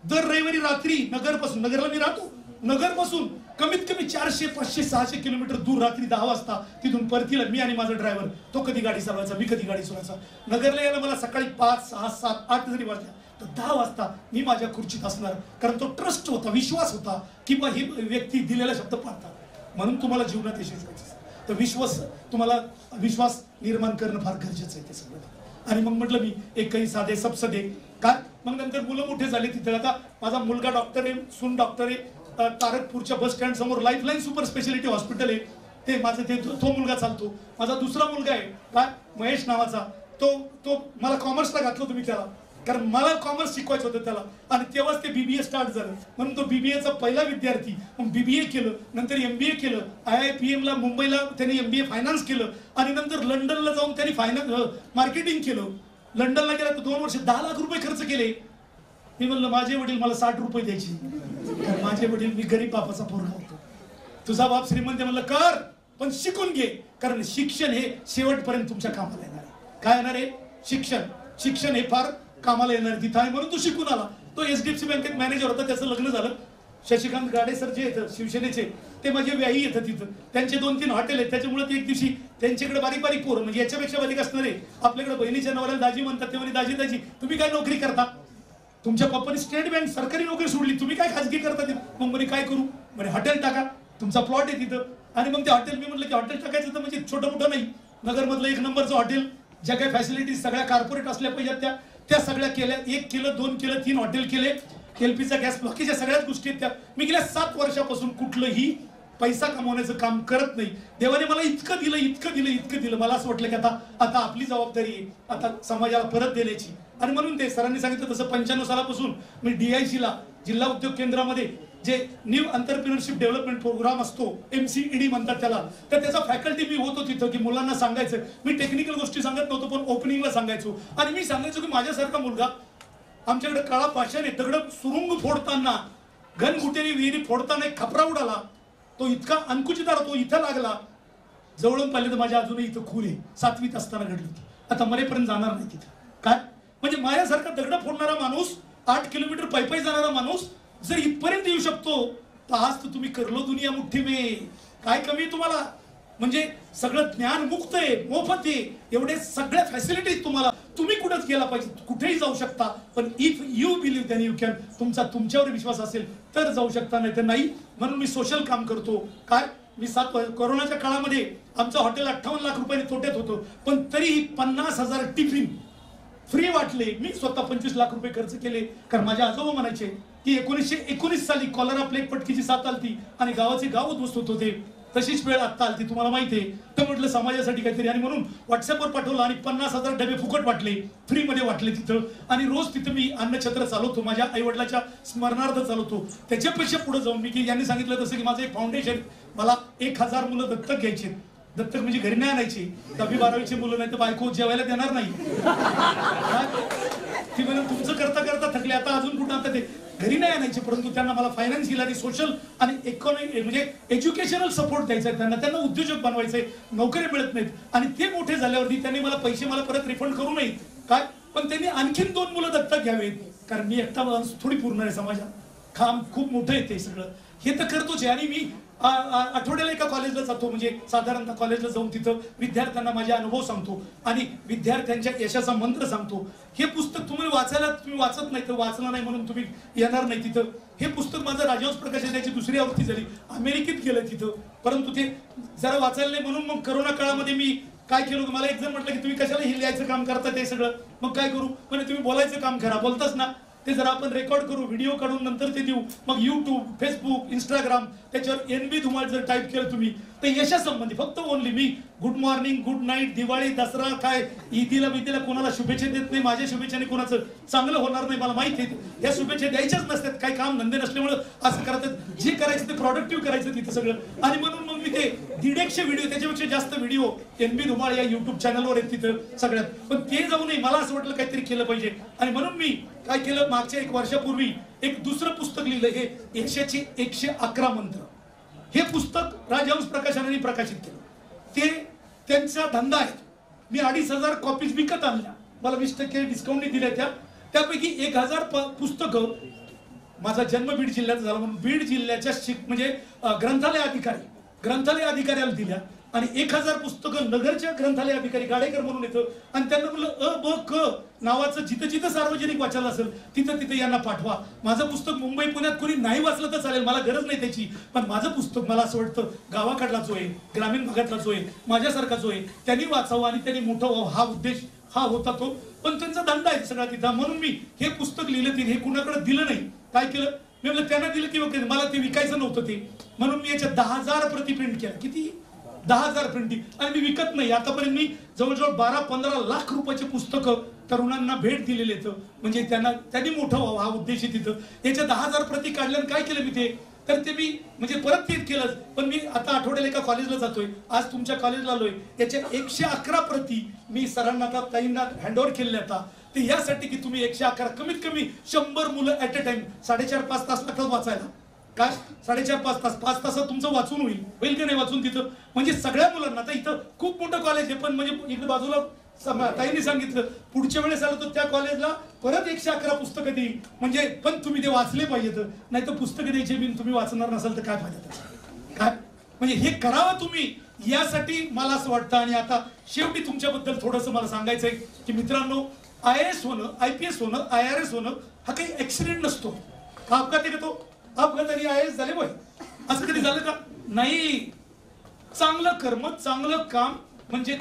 A: दर रविवारी रात्री नगरपासून, नगरला मी राहतो, नगरपासून कमीत कमी 400, 500, 600 किलोमीटर दूर रात्री 10 वाजता तिथून परतीला मी आणि माझा ड्रायव्हर, तो कधी गाडी चालवायचा, मी कधी गाडी चालवायचा. नगरला यायला मला सकाळी 5, 6, 7, 8 जरी वाजल्या तर 10 वाजता मी माझ्या खुर्चीत असणार. कारण तो ट्रस्ट होता, विश्वास होता की बा ही व्यक्ती दिलेला शब्द पाळतात. म्हणून तुम्हाला जीवनात यशस्वी व्हायचं तर विश्वास निर्माण करणं फार गरजेचं आहे ते सगळं. आणि मग म्हटलं मी एक काही साधे सबसदे काय. मग नंतर मुलं मोठे झाले तिथे. आता माझा मुलगा डॉक्टर आहे, सून डॉक्टर आहे. तारकपूरच्या बस स्टँड समोर लाईफलाईन सुपर स्पेशालिटी हॉस्पिटल आहे, ते माझं तो मुलगा चालतो. माझा दुसरा मुलगा आहे काय महेश नावाचा, तो मला कॉमर्सला घातलं तुम्ही त्याला, कारण मला कॉमर्स शिकवायचं होतं त्याला. आणि तेव्हाच ते BBA स्टार्ट झालं म्हणून तो BBAचा पहिला विद्यार्थी. मग BBA केलं, नंतर MBA केलं. IIPM ला मुंबईला त्यांनी MBA फायनान्स केलं आणि नंतर लंडनला जाऊन त्यांनी मार्केटिंग केलं. लंडनला गेला तर 2 वर्ष 10 लाख रुपये खर्च केले. मी म्हणलं माझे वडील मला 60 रुपये द्यायचे, कारण माझे वडील, मी गरीब बापाचा पोरगा होतो. तुझा बाप श्रीमंत म्हणलं कर पण शिकून घे, कारण शिक्षण हे शेवटपर्यंत तुमच्या कामाला येणार आहे. काय येणार आहे? शिक्षण हे फार कामाला येणार तिथं आहे. म्हणून तो शिकून आला. तो HDFC बँकेत मॅनेजर होता, त्याचं लग्न झालं. शशिकांत गाडे सर जे येतं शिवसेनेचे, ते माझे व्याही येतात तिथं. त्यांचे 2-3 हॉटेल आहेत, त्याच्यामुळे ते एक दिवशी त्यांच्याकडे बारीक बारीक पोरं, म्हणजे याच्यापेक्षा बारीक असणार आहे. आपल्याकडे बहिणीच्या नवऱ्याला दाजी म्हणतात, ते म्हणे दाजी तुम्ही काय नोकरी करता? तुमच्या पप्पानी स्टेट बँक सरकारी नोकरी सोडली, तुम्ही काय खाजगी करता? मग म्हणे काय करू? म्हणे हॉटेल टाका, तुमचा प्लॉट आहे तिथं. आणि मग ते हॉटेल, मी म्हटलं की हॉटेल टाकायचं तर म्हणजे छोटं मोठं नाही, नगरमधलं 1 नंबरचं हॉटेल, ज्या काही फॅसिलिटीज सगळ्या कॉर्पोरेट असल्या पाहिजेत त्या सगळ्या केल्या. 1 केलं, 2 केलं, 3 हॉटेल केले. LPचा गॅस, बाकीच्या सगळ्याच गोष्टी आहेत त्या. मी गेल्या 7 वर्षापासून कुठलंही पैसा कमवण्याचं काम करत नाही. देवाने मला इतकं दिलं. मला असं वाटलं की आता आपली जबाबदारी आहे आता समाजाला परत देण्याची. आणि म्हणून ते सरांनी सांगितलं तसं 95 सालापासून मी DIC ला, जिल्हा उद्योग केंद्रामध्ये, जे न्यू एंटरप्रिनरशिप डेव्हलपमेंट प्रोग्राम असतो, MCED म्हणतात त्याला, तर त्याचा फॅकल्टी मी होतो तिथं, की मुलांना सांगायचं. मी टेक्निकल गोष्टी सांगत नव्हतो, पण ओपनिंगला सांगायचो. आणि मी सांगायचो की माझ्यासारखा मुलगा, आमच्याकडे काळा पाषाण दगड सुरुंग फोडताना, घनगुटेरी विहिरी फोडताना एक खपरा उडाला, तो इतका अंकुचितार, तो इथं लागला. जवळून पाहिले तर माझ्या अजूनही इथं खून आहे, 7वीत असताना घडली होती. आता मरेपर्यंत जाणार नाही तिथं. काय म्हणजे माझ्यासारखा दगड फोडणारा माणूस, 8 किलोमीटर पायी जाणारा माणूस जर इथपर्यंत येऊ शकतो, तर आज तर तुम्ही करलो दुनिया मुठ्ठी में. काय कमी आहे तुम्हाला? म्हणजे सगळं ज्ञान मुक्त आहे, मोफत आहे, एवढे सगळ्या फॅसिलिटीज तुम्हाला. तुम्ही कुठेच गेला पाहिजे, कुठेही जाऊ शकता. पण if you believe than you can. तुमच्यावर विश्वास असेल तर जाऊ शकता, नाही तर नाही. म्हणून मी सोशल काम करतो. काय मी कोरोनाच्या काळामध्ये आमचं हॉटेल 58 लाख रुपयांनी तोट्यात होतं, पण तरीही 50,000 टिफिन फ्री वाटले. मी स्वतः 25 लाख रुपये खर्च केले. कारण माझे आजोबा म्हणायचे की 1919 साली कॉलरा प्लेग पटकीची साथ आलती आणि गावाचे गाव उद्ध्वस्त होत होते. तशीच वेळ आता आलती, तुम्हाला माहिती आहे. तर म्हटलं समाजासाठी काहीतरी. आणि म्हणून व्हॉट्सअपवर पाठवलं आणि 50,000 डबे फुकट वाटले, फ्रीमध्ये वाटले तिथं. आणि रोज तिथं मी अन्नछत्र चालवतो, माझ्या आईवडिलाच्या स्मरणार्थ चालवतो. त्याच्यापेक्षा पुढे जाऊन मी, की यांनी सांगितलं तसं, की माझं एक फाउंडेशन, मला 1000 मुलं दत्तक घ्यायचे. दत्तक म्हणजे घरी नाही आणायची, 10वी-12वीची मुलं, नाही तर बायको जेवायला देणार नाही. ती म्हणून तुमचं करता करता थकले, आता अजून कुठं, आता ते घरी नाही आणायचे. परंतु त्यांना मला फायनान्शियल आणि सोशल आणि इकॉनॉमिक म्हणजे एज्युकेशनल सपोर्ट द्यायचा आहे. त्यांना उद्योजक बनवायचंय, नोकरी मिळत नाहीत. आणि ते मोठे झाल्यावरती त्यांनी मला पैसे परत रिफंड करू नयेत. काय पण त्यांनी आणखीन 2 मुलं दत्तक घ्यावेत, कारण मी एकटा थोडी पूर्ण आहे समाजात. काम खूप मोठं आहे ते सगळं, हे तर करतोच आहे. आणि मी आठवड्याला एका कॉलेजला जातो, म्हणजे साधारणतः कॉलेजला जाऊन तिथं विद्यार्थ्यांना माझे अनुभव सांगतो आणि विद्यार्थ्यांच्या यशाचा मंत्र सांगतो. हे पुस्तक तुम्ही वाचत नाही तर वाचलं नाही म्हणून तुम्ही येणार नाही तिथं. हे पुस्तक माझं राजहंस प्रकाशनाची 2री आवृत्ती झाली, अमेरिकेत गेलं तिथं. परंतु ते जरा वाचायला नाही म्हणून मग करोना काळामध्ये मी काय केलं, मला एक जण म्हटलं की तुम्ही कशाला हे लिहायचं काम करता ते सगळं. मग काय करू, म्हणजे तुम्ही बोलायचं काम करा, बोलताच ना, ते जरा आपण रेकॉर्ड करू, व्हिडिओ काढून नंतर ते देऊ. मग YouTube, Facebook, Instagram, त्याच्यावर NB धुमाळ जर टाईप केलं तुम्ही तर यशासंबंधी फक्त ओनली मी good morning, good night, Diwali, Dussehra, काय ईदीला कोणाला शुभेच्छा देत नाही. माझ्या शुभेच्छाने कोणाचं चांगलं होणार नाही, मला माहिती आहे. या शुभेच्छा द्यायच्याच नसतात, काही काम धंदे नसल्यामुळे असं करतात. जे करायचं ते प्रोडक्टिव्ह करायचं तिथं सगळं. आणि म्हणून मग मी ते 150 व्हिडिओ, त्याच्यापेक्षा जास्त व्हिडिओ NB धुमाळ या YouTube चॅनलवर आहेत तिथं सगळ्यात. पण ते जाऊ नये, मला असं वाटलं काहीतरी केलं पाहिजे. आणि म्हणून मी काय केलं, मागच्या 1 वर्षापूर्वी एक दुसरं पुस्तक लिहिलं, हे 100चे 111 मंत्र. हे पुस्तक राजहंस प्रकाशनाने प्रकाशित केलं. ते त्यांचा धंदा आहे. मी 2,500 कॉपीज विकत आणल्या, मला 20% डिस्काउंटने दिल्या. त्यापैकी 1000 पुस्तकं माझा जन्म बीड जिल्ह्यात झाला म्हणून बीड जिल्ह्याच्या म्हणजे ग्रंथालय अधिकाऱ्याला दिल्या आणि 1000 पुस्तकं नगरच्या ग्रंथालय अधिकारी गाडेकर म्हणून येतं आणि त्यांना म्हणलं अ ब क नावाचं जिथं जिथं सार्वजनिक वाचायला असेल तिथं तिथं यांना पाठवा. माझं पुस्तक मुंबई पुण्यात कोणी नाही वाचलं तर चालेल, मला गरज नाही त्याची, पण माझं पुस्तक मला असं वाटतं गावाकडला जो आहे, ग्रामीण भागातला जो आहे, माझ्यासारखा जो आहे, त्यांनी वाचावं आणि त्यांनी मोठं व्हावं हा उद्देश हा होता तो. पण त्यांचा धंदा आहे सगळा तिथं, म्हणून मी हे पुस्तक लिहिलं ते हे कुणाकडे दिलं नाही. काय केलं मी म्हणलं त्यांना दिलं की मला ते विकायचं नव्हतं ते, म्हणून मी याच्या 10,000 प्रति प्रिंट केल्या. किती 10,000 प्रिंटिंग. आणि मी विकत नाही, आतापर्यंत मी जवळजवळ 12-15 लाख रुपयाचे पुस्तकं तरुणांना भेट दिलेले आहेत, म्हणजे त्यांनी मोठं व्हावं हा उद्देश आहे तिथं. याच्या 10,000 प्रति काढल्यानं काय केलं मी ते, तर ते मी म्हणजे परत तेच केलं. पण मी आता आठवड्याला एका कॉलेजला जातोय, आज तुमच्या कॉलेजला आलोय, याच्या 111 प्रति मी सरांना आता ताईंना हँडओव्हर केलेल्या आता. ते यासाठी की तुम्ही 111 कमीत कमी 100 मुलं ऍट अ टाइम 4.5-5 तास लागतात वाचायला. काय 4.5-5 तास, 5 तासात तुमचं वाचून होईल की नाही वाचून तिथं, म्हणजे सगळ्या मुलांना. आता इथं खूप मोठं कॉलेज आहे, पण म्हणजे इकडे बाजूला ताईंनी सांगितलं पुढच्या वेळेस आलं तर त्या कॉलेजला परत 111 पुस्तकं देईल, म्हणजे पण तुम्ही ते वाचले पाहिजेत, नाही तर पुस्तकं द्यायचे बिन तुम्ही वाचणार नसाल तर काय फायदा त्याचा. काय म्हणजे हे करावं तुम्ही, यासाठी मला असं वाटतं. आणि आता शेवटी तुमच्याबद्दल थोडंसं मला सांगायचंय की मित्रांनो, IAS होणं, IPS होणं, IRS होणं हा काही ऍक्सिडेंट नसतो. अपघात आहे का तो, अपघात आणि IAS झाले होय असं कधी झालं का नाही. चांगलं कर्म, चांगलं काम, म्हणजे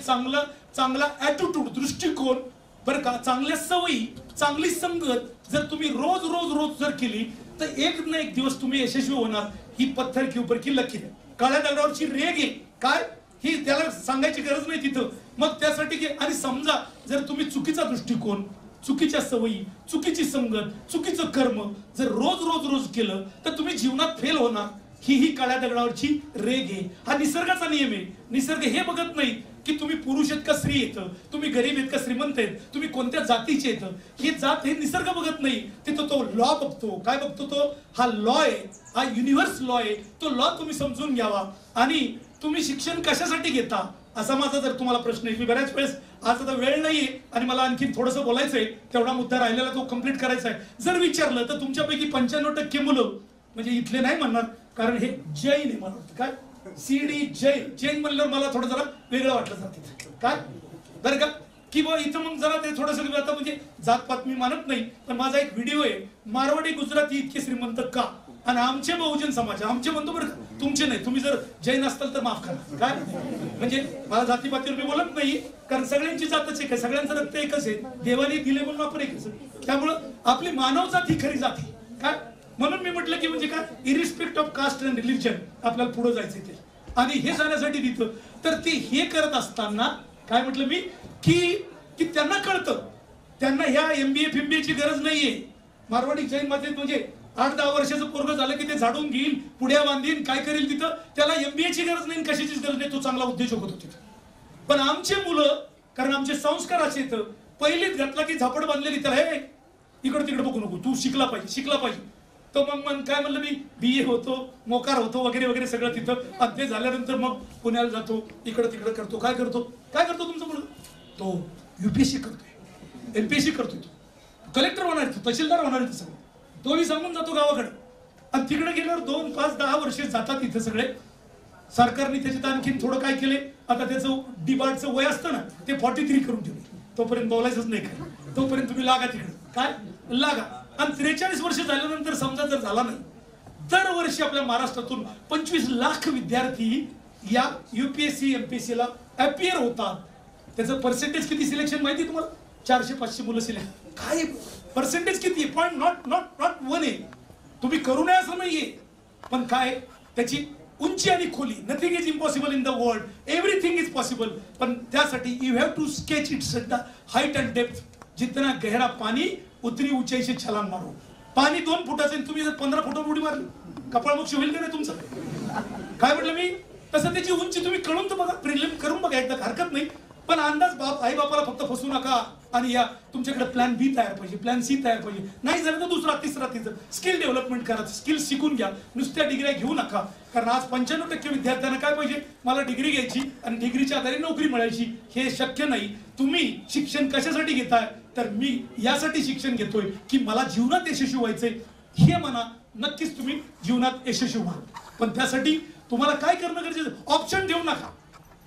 A: चांगला ऍटिट्यूड, दृष्टिकोन बरं का, चांगल्या सवयी, चांगली संगत जर तुम्ही रोज जर केली तर एक ना एक दिवस तुम्ही यशस्वी होणार. ही पत्थर के ऊपर की लकीर आहे, काळ्या दगडावरची रेग आहे. काय ही त्याला सांगायची गरज नाही तिथं. मग त्यासाठी आणि समजा जर तुम्ही चुकीचा दृष्टिकोन, चुकीच्या सवयी, चुकीची संगत, चुकीचं कर्म जर रोज केलं तर तुम्ही जीवनात फेल होणार. ही काळ्या दगडावरची रेग आहे, हा निसर्गाचा नियम आहे. निसर्ग हे बघत नाही की तुम्ही पुरुष आहेत का स्त्री येतं, तुम्ही गरीब आहेत का श्रीमंत आहेत, तुम्ही कोणत्या जातीचे येतं, ही जात हे निसर्ग बघत नाही. तिथं तो लॉ बघतो. काय बघतो तो, हा लॉ आहे, हा युनिव्हर्स लॉ आहे. तो लॉ तुम्ही समजून घ्यावा. आणि तुम्ही शिक्षण कशासाठी घेता असा माझा जर तुम्हाला प्रश्न आहे. मी बऱ्याच वेळेस, आज आता वेळ नाहीये आणि मला आणखी थोडंसं बोलायचंय, तेवढा मुद्दा राहिलेला तो कम्प्लीट करायचा आहे. जर विचारलं तर तुमच्यापैकी 95% मुलं म्हणजे इथले नाही म्हणणार, कारण हे जैन आहे. मला काय CD जैन म्हणल्यावर मला थोडं जरा वेगळं वाटलं जाते. काय बरं का, की बा इथं मग जरा ते थोडंसं आता म्हणजे जातपात मी मानत नाही, पण माझा एक व्हिडिओ आहे, मारवाडी गुजराती इतके श्रीमंत का, आणि आमचे बहुजन समाज, आमचे म्हणतो बरं, तुमचे नाही. तुम्ही जर जैन असताल तर माफ करा. काय म्हणजे मला जातीपातीवर मी बोलत नाही, कारण सगळ्यांची जातच एक आहे, सगळ्यांचं रक्त एकच आहे, देवाने दिले म्हणून आपण एकच. त्यामुळं आपली मानव जात ही खरी जाती. काय म्हणून मी म्हटलं की म्हणजे काय, irrespective of caste and religion आपल्याला पुढे जायचं ते. आणि हे जाण्यासाठी तिथं तर ते हे करत असताना काय म्हटलं मी की त्यांना कळतं, त्यांना ह्या MBA ची गरज नाहीये. मारवाडी जैन मध्ये म्हणजे 8-10 वर्षाचं पोरग झालं की ते झाडून घेईल, पुढ्या बांधीन, काय करेल तिथं, त्याला MBA ची गरज नाही, कशाचीच गरज नाही, तो चांगला उद्योजक होतो तिथं. पण आमचे मुलं, कारण आमचे संस्कार असे येतं, पहिलीच घातला की झापड बांधलेली, त्याला हे इकडे तिकडे बघू नको, तू शिकला पाहिजे. तो मग काय म्हणलं मी BA होतो, मोकार होतो वगैरे सगळं तिथं. आणि ते झाल्यानंतर मग पुण्याला जातो, इकडं तिकडं करतो. काय करतो तुमचा मुलगा, तो UPSC करतोय, MPSC करतोय, तो कलेक्टर होणार, तो तहसीलदार होणार, ते सगळं तोही सांगून जातो गावाकडे. आणि तिकडे गेल्यावर 2, 5, 10 वर्ष जातात इथे सगळे. सरकारने त्याच्यात आणखीन थोडं काय केले, आता त्याचं डिबार्टचं वय असतं ना, ते 43 करून ठेवले. तोपर्यंत बोलायचंच नाही, काय तोपर्यंत तुम्ही लागा तिकडे, काय लागा. आणि 43 वर्ष झाल्यानंतर समजा जर झाला नाही, दरवर्षी आपल्या महाराष्ट्रातून 25 लाख विद्यार्थी या UPSC MPSC ला अपियर होतात. त्याचं पर्सेंटेज किती सिलेक्शन माहिती तुम्हाला, 400-500 मुलं सिलेक्ट. काय पर्सेंटेज किती आहे, पॉईंट नॉट 1 आहे. तुम्ही करू नये असं नाहीये, पण काय त्याची उंची आणि खोली, nothing is impossible in the world, everything is possible. पण त्यासाठी you have to sketch its at the height and depth. जितना गहरा पाणी उतनी ऊंचाई से छलांग मारो. पाणी 2 फुटाचं, तुम्ही जर 15 फुटावर उडी मारली, कपाळमोक्ष होईल का नाही तुमचं. काय म्हटलं मी, तसं त्याची उंची तुम्ही कळून तर बघा, प्रिलिम करून बघा एकदा, हरकत नाही. पण अंदाज आई बापाला फक्त फसू नका. आणि या तुमच्याकडे प्लॅन B तयार पाहिजे, प्लॅन C तयार पाहिजे. नाही झालं तर दुसरा, तिसरा स्किल डेव्हलपमेंट करा, स्किल शिकून घ्या. नुसत्या डिग्र्या घेऊ नका, कारण आज 95% विद्यार्थ्यांना काय पाहिजे, मला डिग्री घ्यायची आणि डिग्रीच्या आधारे नोकरी मिळायची. हे शक्य नाही. तुम्ही शिक्षण कशासाठी घेताय, तर मी यासाठी शिक्षण घेतोय की मला जीवनात यशस्वी व्हायचंय. हे म्हणा, नक्कीच तुम्ही जीवनात यशस्वी व्हाल. पण त्यासाठी तुम्हाला काय करणं गरजेचं, ऑप्शन देऊ नका.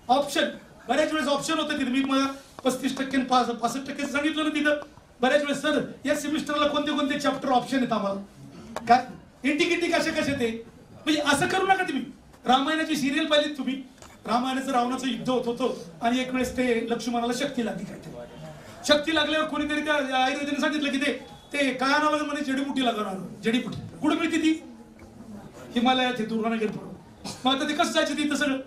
A: ऑप्शन बऱ्याच वेळेस ऑप्शन होतं तिथे, मी मला 35% 65% सांगितलं ना तिथं. बऱ्याच वेळेस सर या सेमिस्टरला कोणते कोणते चॅप्टर ऑप्शन आहेत आम्हाला, काय इंटिग्रिटी कशा कशा ते, म्हणजे असं करू नका तुम्ही. रामायणाची सिरियल पाहिलीत तुम्ही, रामायणाचं रावणाचं युद्ध होत होतं आणि एक वेळेस ते लक्ष्मणाला शक्ती लागली. काय ते शक्ती लागल्यावर कोणीतरी त्या आयुर्वेदाने सांगितलं की ते काय आणावं लागेल म्हणे, जडीबुटी लागणार. जडीबुटी कुठे मिळते ती, हिमालयात हे दुर्गानगर पडून. मग आता ते कसं जायचं तिथं सगळं,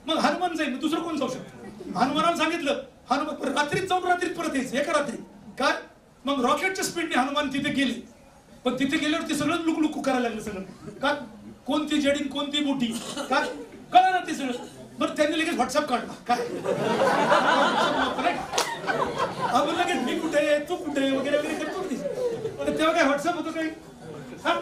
A: मग हनुमान जाईल, दुसरं कोण जाऊ शकतो. हनुमानाला सांगितलं, हनुमान रात्रीच जाऊन रात्रीच परत यायचं, एका रात्री काय. मग रॉकेटच्या स्पीडने हनुमान तिथे गेले, पण तिथे गेल्यावर ते सगळं लुकलुकू करायला लागलं सगळं. का कोणती जडी कोणती मोठी काय कळलं ना ते सगळं. बरं त्यांनी लगेच व्हॉट्सअप काढला, काय लगेच मी कुठे तू कुठे वगैरे वगैरे करतो. तेव्हा काय व्हॉट्सअप होतं काही. हा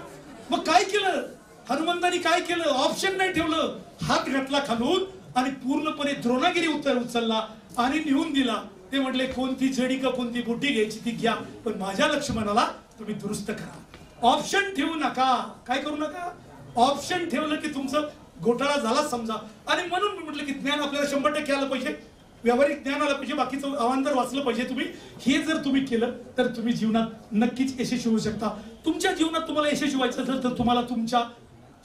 A: मग काय केलं हनुमंतानी, काय केलं, ऑप्शन नाही ठेवलं. हात घातला खालून आणि पूर्णपणे द्रोणागिरी उचलला आणि निघून दिला. ते म्हटले कोणती जडी का कोणती बोटी घ्यायची ती घ्या, पण माझ्या लक्ष्मणाला तुम्ही दुरुस्त करा. ऑप्शन ठेवू नका, काय करू नका. ऑप्शन ठेवलं की तुमचं घोटाळा झाला समजा. आणि म्हणून मी म्हटलं की ज्ञान आपल्याला 100% आलं पाहिजे, व्यावहारिक ज्ञान आलं पाहिजे, बाकीचं अवांतर वाचलं पाहिजे तुम्ही. हे जर तुम्ही केलं तर तुम्ही जीवनात नक्कीच यशस्वी होऊ शकता. तुमच्या जीवनात तुम्हाला यशस्वी व्हायचं असेल तर तुम्हाला तुमच्या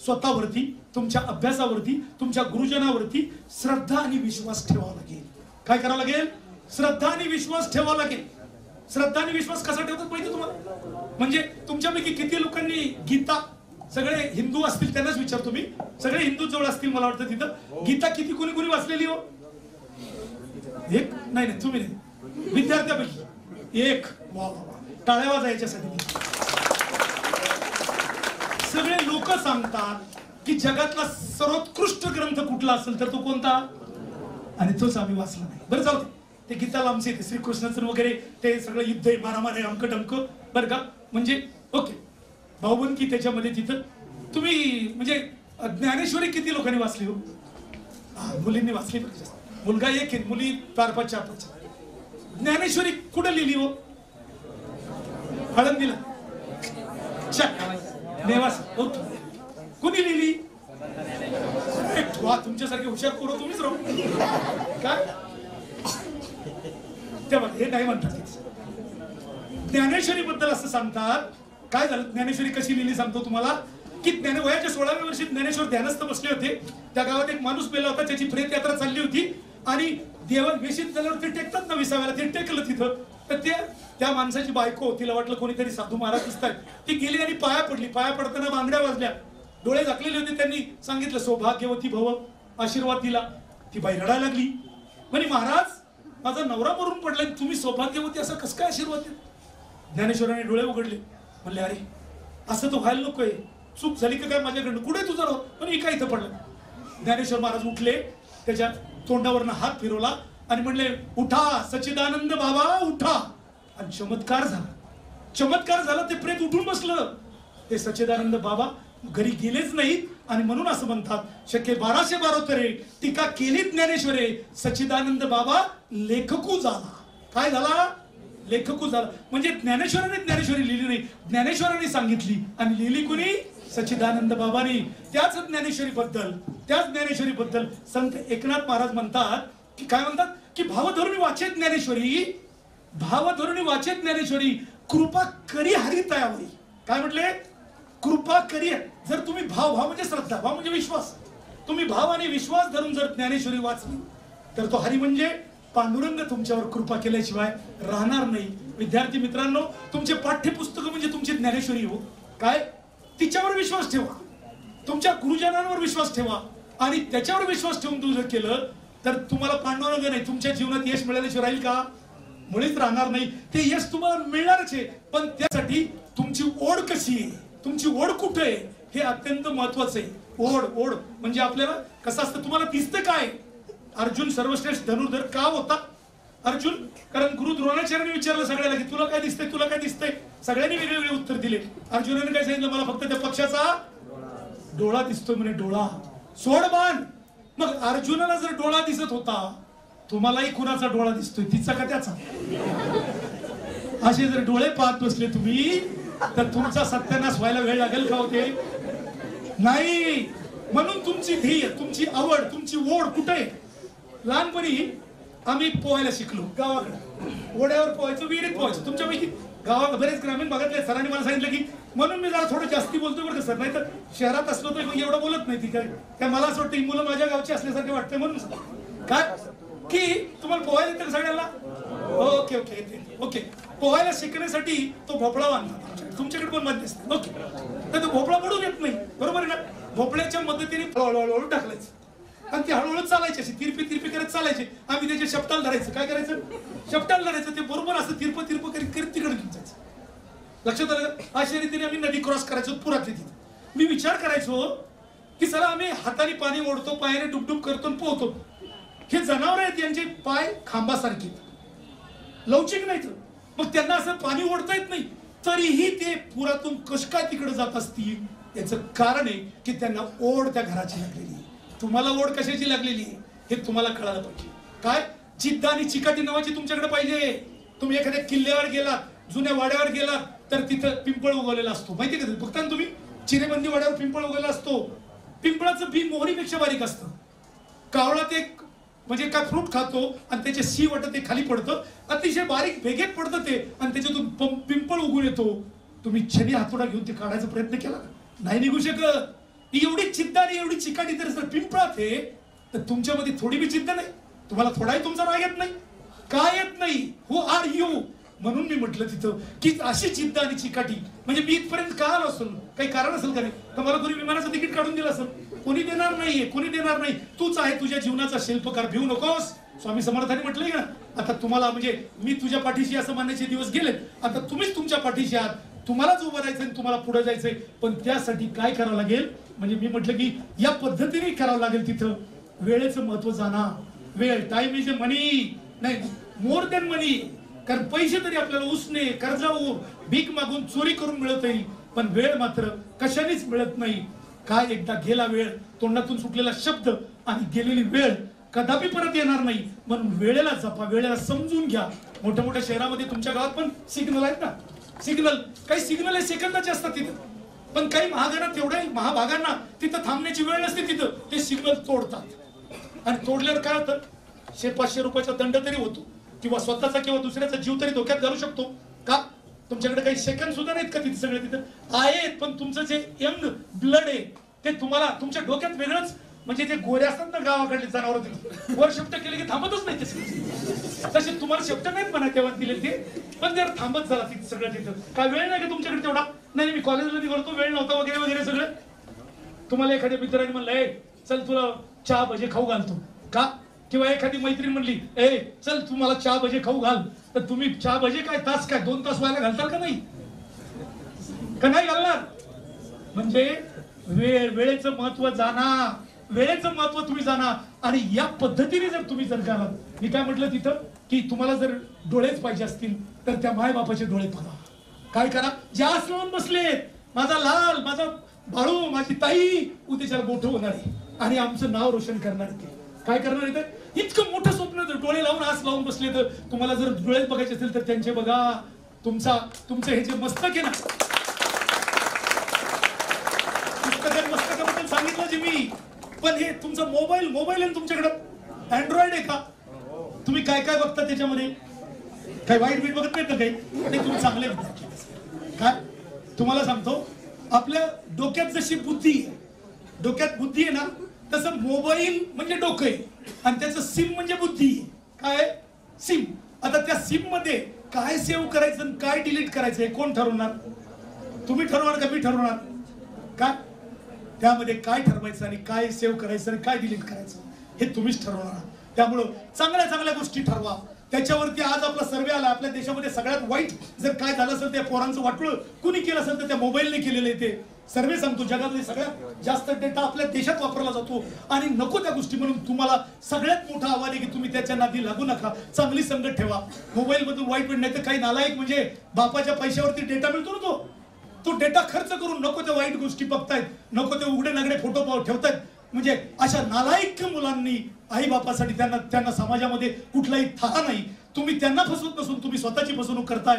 A: स्वतःवरती, तुमच्या अभ्यासावरती, तुमच्या गुरुजनावरती श्रद्धा आणि विश्वास ठेवावा लागेल. काय करावं लागेल, श्रद्धा आणि विश्वास ठेवावा लागेल. श्रद्धा आणि विश्वास कसा ठेवतात माहिती तुम्हाला, म्हणजे तुमच्यापैकी किती लोकांनी गीता, सगळे हिंदू असतील त्यांनाच विचारतो मी, सगळे हिंदू जवळ असतील मला वाटतं तिथं, गीता किती कोणी कोणी वाचलेली हो. एक नाही तुम्ही नाही, विद्यार्थ्यापैकी एक. वा वा वा, टाळ्या वाजा याच्यासाठी. सगळे लोक सांगतात की जगातला सर्वोत्कृष्ट ग्रंथ कुठला असेल तर तो कोणता, आणि तोच आम्ही वाचला नाही. बरं जाऊ दे, ते गीताला आमचे श्रीकृष्णाचं वगैरे ते सगळं युद्ध मारामारे अंक डमक बरं का, म्हणजे ओके भाऊबंदकी त्याच्यामध्ये तिथं तुम्ही म्हणजे ज्ञानेश्वरी किती लोकांनी वाचली हो. मुलींनी वाचली, मुलगा एक आहे, मुली 4-5 4-5. ज्ञानेश्वरी कुठं लिहिली हो, आळंदीला, नेवास. कुणी लिहिली, तुमच्यासारखे हुशार करू तुम्हीच राहू काय. तेव्हा हे नाही म्हणतात. ज्ञानेश्वरी बद्दल असं सांगतात, काय झालं ज्ञानेश्वरी कशी लिहिली सांगतो तुम्हाला. की वयाच्या 16व्या वर्षी ज्ञानेश्वर ध्यानस्थ बसले होते. त्या गावात एक माणूस मेला होता, त्याची प्रेत यात्रा चालली होती आणि देवा वेशीत झाल्यावर ते टेकतात ना विसाव्याला, ते टेकलं तिथं. तर त्या माणसाची बायको, तिला वाटलं कोणीतरी साधू महाराज दिसतात, ती गेली आणि पाया पडली. पाया पडताना बांगड्या वाजल्या, डोळे झाकलेले होते. त्यांनी सांगितलं सौभाग्यवती भव, आशीर्वाद दिला. ती बाई रडायला लागली, म्हणे महाराज माझा नवरा मरून पडलाय, तुम्ही सौभाग्यवती असं कसं काय आशीर्वाद देत. ज्ञानेश्वराने डोळे उघडले, म्हणले अरे असं तो व्हायला नकोय, चूक झाली का काय माझ्याकडनं, कुठे तुझा राव, पण एका इथं पडलं. ज्ञानेश्वर महाराज उठले, त्याच्या तोंडावरनं हात फिरवला आणि म्हणले उठा सच्चिदानंद बाबा उठा. आणि चमत्कार झाला, चमत्कार झाला. ते प्रेत उठून बसलं. ते सच्चिदानंद बाबा घरी गेलेच नाहीत. आणि म्हणून असं म्हणतात शक्य 1212 टीका केली ज्ञानेश्वरे, सच्चिदानंद बाबा लेखकू झाला. काय झाला, लेखकू झाला. म्हणजे ज्ञानेश्वराने ज्ञानेश्वरी लिहिली नाही, ज्ञानेश्वरांनी सांगितली आणि लिहिली कोणी, सच्चिदानंद बाबांनी. त्याच ज्ञानेश्वरी बद्दल संत एकनाथ महाराज म्हणतात की काय म्हणतात की भावधोरणी वाचे ज्ञानेश्वरी, भावधोरणी वाचे ज्ञानेश्वरी, कृपा करी हरी तयावरी. काय म्हटले, कृपा करी. जर तुम्ही भाव म्हणजे श्रद्धा, भाव म्हणजे विश्वास, तुम्ही भाव आणि विश्वास धरून जर ज्ञानेश्वरी वाचली तर तो हरी म्हणजे पांडुरंग तुमच्यावर कृपा केल्याशिवाय राहणार नाही. विद्यार्थी मित्रांनो, तुमचे पाठ्यपुस्तक म्हणजे तुमची ज्ञानेश्वरी हो. काय, तिच्यावर विश्वास ठेवा, तुमच्या गुरुजनांवर विश्वास ठेवा आणि त्याच्यावर विश्वास ठेवून तुम्ही जर केलं तर तुम्हाला पांडुरंग नाही, तुमच्या जीवनात यश मिळाल्याशिवाय राहील का, मुळीच राहणार नाही. ते यश तुम्हाला मिळणारच आहे, पण त्यासाठी तुमची ओढ कशी आहे, तुमची ओढ कुठे आहे हे अत्यंत महत्वाचं आहे. ओढ म्हणजे आपल्याला कसं असतं, तुम्हाला दिसतं काय. अर्जुन सर्वश्रेष्ठ धनुर्धर का होता अर्जुन, कारण गुरु द्रोणाचार्याने विचारलं सगळ्याला की तुला काय दिसतंय, तुला काय दिसतंय. सगळ्यांनी वेगवेगळे उत्तर दिले. अर्जुनाने काय सांगितलं, मला फक्त त्या पक्षाचा डोळा दिसतोय म्हणे, डोळा सोड बाण. मग अर्जुनाला जर डोळा दिसत होता, तुम्हालाही कुणाचा डोळा दिसतोय, तिचा का त्याचा. असे जर डोळे पाहत बसले तुम्ही तर तुमचा सत्यानाश व्हायला वेळ लागेल का होते? नाही. म्हणून तुमची ध्येय, तुमची आवड, तुमची ओढ कुठे आहे? लहानपणी आम्ही पोहायला शिकलो गावाकडे, ओढ्यावर पोहायचो, विहिरीत पोहायचो. तुमच्यापैकी गावात बरेच ग्रामीण भागातले सरांनी मला सांगितलं की म्हणून मी जरा थोडं जास्ती बोलतो बरं सर, नाही तर शहरात असलो तर एवढं बोलत नाही. ती काय मला असं वाटतं ही मुलं माझ्या गावची असल्यासारखे वाटतंय म्हणून काय की तुम्हाला पोहायला येतं सगळ्यांना? Okay okay okay. पोहायला शिकण्यासाठी तो भोपळा बांधला, तुमच्याकडे पण मध्य असते. ओके. तर तो भोपळा बुडून येत नाही, बरोबर आहे ना? भोपळ्याच्या मदतीने हळूहळू टाकलायचं आणि ते हळूहळू चालायचे, अशी तिरपी करत चालायचे. आम्ही त्याचे शपटाल धरायचं. काय करायचं? शपटाल धरायचं. ते बरोबर असं तिरप करीत तिकडे घेऊन जायचं. लक्षात आलं? अशा रीतीने आम्ही नदी क्रॉस करायचो पुरातली तिथे. मी विचार करायचो की चला आम्ही हाताने पाणी ओढतो, पायाने डुबडुब करतो, पोहतो. हे जनावर आहेत, यांचे पाय खांबासारखे लवचिक नाहीत, मग त्यांना असं पाणी ओढता येत नाही, तरीही ते पुरातून कश काय तिकडे जात असतील? याचं कारण आहे की त्यांना ओढ त्या घराची लागलेली आहे. तुम्हाला ओढ कशाची लागलेली आहे हे तुम्हाला कळायला पाहिजे. काय? जिद्द आणि चिकाटी नावाची तुमच्याकडे पाहिजे. तुम्ही एखाद्या किल्ल्यावर गेलात, जुन्या वाड्यावर गेलात, तर तिथं पिंपळ उगवलेला असतो, माहिती का? फक्त तुम्ही चिरेबंदी वाड्यावर पिंपळ उगवलेला असतो. पिंपळाचं बी मोहरीपेक्षा बारीक असतं. कावळा ते म्हणजे काय फ्रूट खातो आणि त्याचे सी वाटत ते खाली पडतं, अतिशय बारीक भेगेत पडतं ते, आणि त्याच्यातून पिंपळ उगून येतो. तुम्ही छेनी हातोडा घेऊन ते काढायचा प्रयत्न केला नाही, निघू शकत. एवढी चिद्द आणि एवढी चिकाटी जर पिंपळात आहे, तर तुमच्यामध्ये थोडी बी चिद्द नाही. तुम्हाला थोडाही तुमचा राग येत नाही, काय येत नाही? हु आर यू? म्हणून मी म्हटलं तिथं की अशी चिद्द आणि चिकाटी म्हणजे मी इथपर्यंत का आलो असेल, काही कारण असेल का नाही? तर मला कोणी विमानाचं तिकीट काढून दिलं असेल? कोणी देणार नाहीये, कोणी देणार नाही. तूच आहे तुझ्या जीवनाचा शिल्पकार, भिवू नकोस. स्वामी समर्थांनी म्हटलंय का, आता तुम्हाला म्हणजे मी तुझ्या पाठीशी असं मानण्याचे दिवस गेलेत, आता तुम्हीच तुमच्या पाठीशी आहात. तुम्हालाच उभं राहायचंय, तुम्हाला पुढे जायचंय. पण त्यासाठी काय करावं लागेल? म्हणजे मी म्हटलं की या पद्धतीने करावं लागेल. तिथं वेळेचं महत्व जाणा. वेळ, टाइम इज अ मनी, नाही मोर दॅन मनी. कारण पैसे तरी आपल्याला उसने, कर्जावर, भीक मागून, चोरी करून मिळत येईल, पण वेळ मात्र कशानेच मिळत नाही. काय? एकदा गेला वेळ, तोंडातून सुटलेला शब्द आणि गेलेली वेळ कदापि परत येणार नाही. म्हणून वेळेला जपा, वेळेला समजून घ्या. मोठ्या मोठ्या शहरामध्ये तुमच्या गावात पण सिग्नल आहेत ना, सिग्नल, काही सिग्नल हे सेकंदाचे असतात तिथं, पण काही महागांना, तेवढ्या महाभागांना तिथं थांबण्याची वेळ नसते. तिथं ते सिग्नल तोडतात आणि तोडल्यावर काय होतं? 100-500 रुपयाचा दंड तरी होतो, किंवा स्वतःचा किंवा दुसऱ्याचा जीव तरी धोक्यात घालू शकतो का? तुमच्याकडे काही सेकंद सुद्धा नाहीत का तिथे? सगळे तिथं आहेत, पण तुमचं जे यंग ब्लड आहे ते तुम्हाला तुमच्या डोक्यात वेगळंच, म्हणजे ते गोरे असतात ना गावाकडले जनावर, तिथे वर शब्द केले की थांबतच नाही ते. तसे तुम्हाला शब्द नाहीत म्हणा तेव्हा दिले ते, पण जर थांबत झाला तिथे सगळं. तिथं काय वेळ नाही का तुमच्याकडे तेवढा? नाही, मी कॉलेजमध्ये करतो, वेळ नव्हता वगैरे वगैरे सगळं. तुम्हाला एखाद्या मित्राने म्हणलं चल तुला चहा भजे खाऊ घालतो का? किंवा एखादी मैत्रीण म्हणली चल तू मला चहा भजे खाऊ घाल, तर तुम्ही चहा भजे काय तास काय 2 तास व्हायला घालताल का नाही? का नाही घालणार? म्हणजे वेळ, वेळेचं महत्व जाणा, वेळेचं महत्व तुम्ही जाणा. आणि या पद्धतीने जर तुम्ही जर गालात, मी काय म्हटलं तिथं की तुम्हाला जर डोळेच पाहिजे असतील तर त्या माय बापाचे डोळे पहा. काय करा? ज्या लावून बसलेत, माझा लाल, माझा बाळू, माझी ताई उद्याच्याला मोठं होणार आहे आणि आमचं नाव रोशन करणार आहे. काय करणार आहे? तर इतकं मोठं स्वप्न, जर डोळे लावून आस लावून बसले, तर तुम्हाला जर डोळे बघायचे असेल तर त्यांचे बघा. तुमचं हे जे मस्तक आहे ना, मस्तकाबद्दल सांगितलं जे मी, पण हे तुमचा मोबाईल आहे तुमच्याकडं अँड्रॉइड आहे का? तुम्ही काय काय बघता त्याच्यामध्ये? काय वाईट बीट बघत नाही का? काही ते तुम्ही चांगले काय? तुम्हाला सांगतो, आपल्या डोक्यात जशी बुद्धी आहे, डोक्यात बुद्धी आहे ना, तसं मोबाईल म्हणजे डोकं आहे आणि त्याचं सिम म्हणजे बुद्धी आहे. काय? सिम. आता त्या सिम मध्ये काय सेव्ह करायचं आणि काय डिलीट करायचं हे कोण ठरवणार? तुम्ही ठरवणार का मी ठरवणार? काय त्यामध्ये काय ठरवायचं आणि काय सेव्ह करायचं आणि काय डिलीट करायचं हे तुम्हीच ठरवणार. त्यामुळं चांगल्या चांगल्या गोष्टी ठरवा. त्याच्यावरती आज आपला सर्वे आला. आपल्या देशामध्ये सगळ्यात वाईट जर काय झालं असेल, त्या पोरांचं वाटलं कुणी केलं असेल तर त्या मोबाईलने केलेलं आहे. ते सर्वे सांगतो जगातले सगळ्यात जास्त डेटा आपल्या देशात वापरला जातो आणि नको त्या गोष्टी. म्हणून तुम्हाला सगळ्यात मोठं आव्हान आहे की तुम्ही त्याच्या नादी लागू नका. चांगली संगत ठेवा. मोबाईल मधून वाईट वेळ नाही तर काही नालायक म्हणजे बापाच्या पैशावरती डेटा मिळतो ना, तो डेटा खर्च करून नको त्या वाईट गोष्टी बघतायत, नको ते उघडे नागडे फोटो ठेवतायत. म्हणजे अशा नालायक मुलांनी आई बापासाठी त्यांना समाजामध्ये कुठलाही थारा नाही. तुम्ही त्यांना फसवत नसून तुम्ही स्वतःची फसवणूक करताय.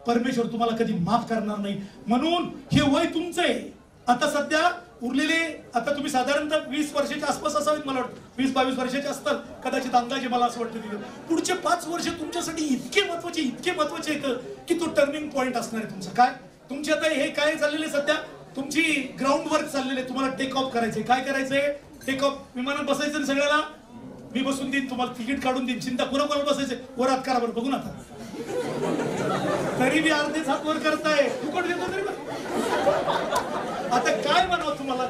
A: परमेश्वर तुम्हाला कधी माफ करणार नाही. म्हणून हे वय तुमचं आहे. आता सध्या उरलेले, आता तुम्ही साधारणतः 20 वर्षाच्या आसपास असावेत मला वाटतं, 20-22 वर्षाचे असतात कदाचित अंदाजे, मला असं वाटतं. पुढचे 5 वर्ष तुमच्यासाठी इतके महत्वाचे आहेत की तो टर्निंग पॉइंट असणार आहे तुमचा. काय तुमचे आता हे काय चाललेले, सध्या तुमची ग्राउंड वर्क चाललेले, तुम्हाला टेक ऑफ करायचंय. काय करायचंय? Take off. विमानात बसायचं ना सगळ्याला, मी बसून देईन, तुम्हाला तिकीट काढून देईन, चिंता कोणाकोणाला बसायचंय. वर हात करा बरं, बघू ना. तरी मी अर्धेच हात वर करताय, फुकट देतो तरी. आता काय म्हणावं तुम्हाला,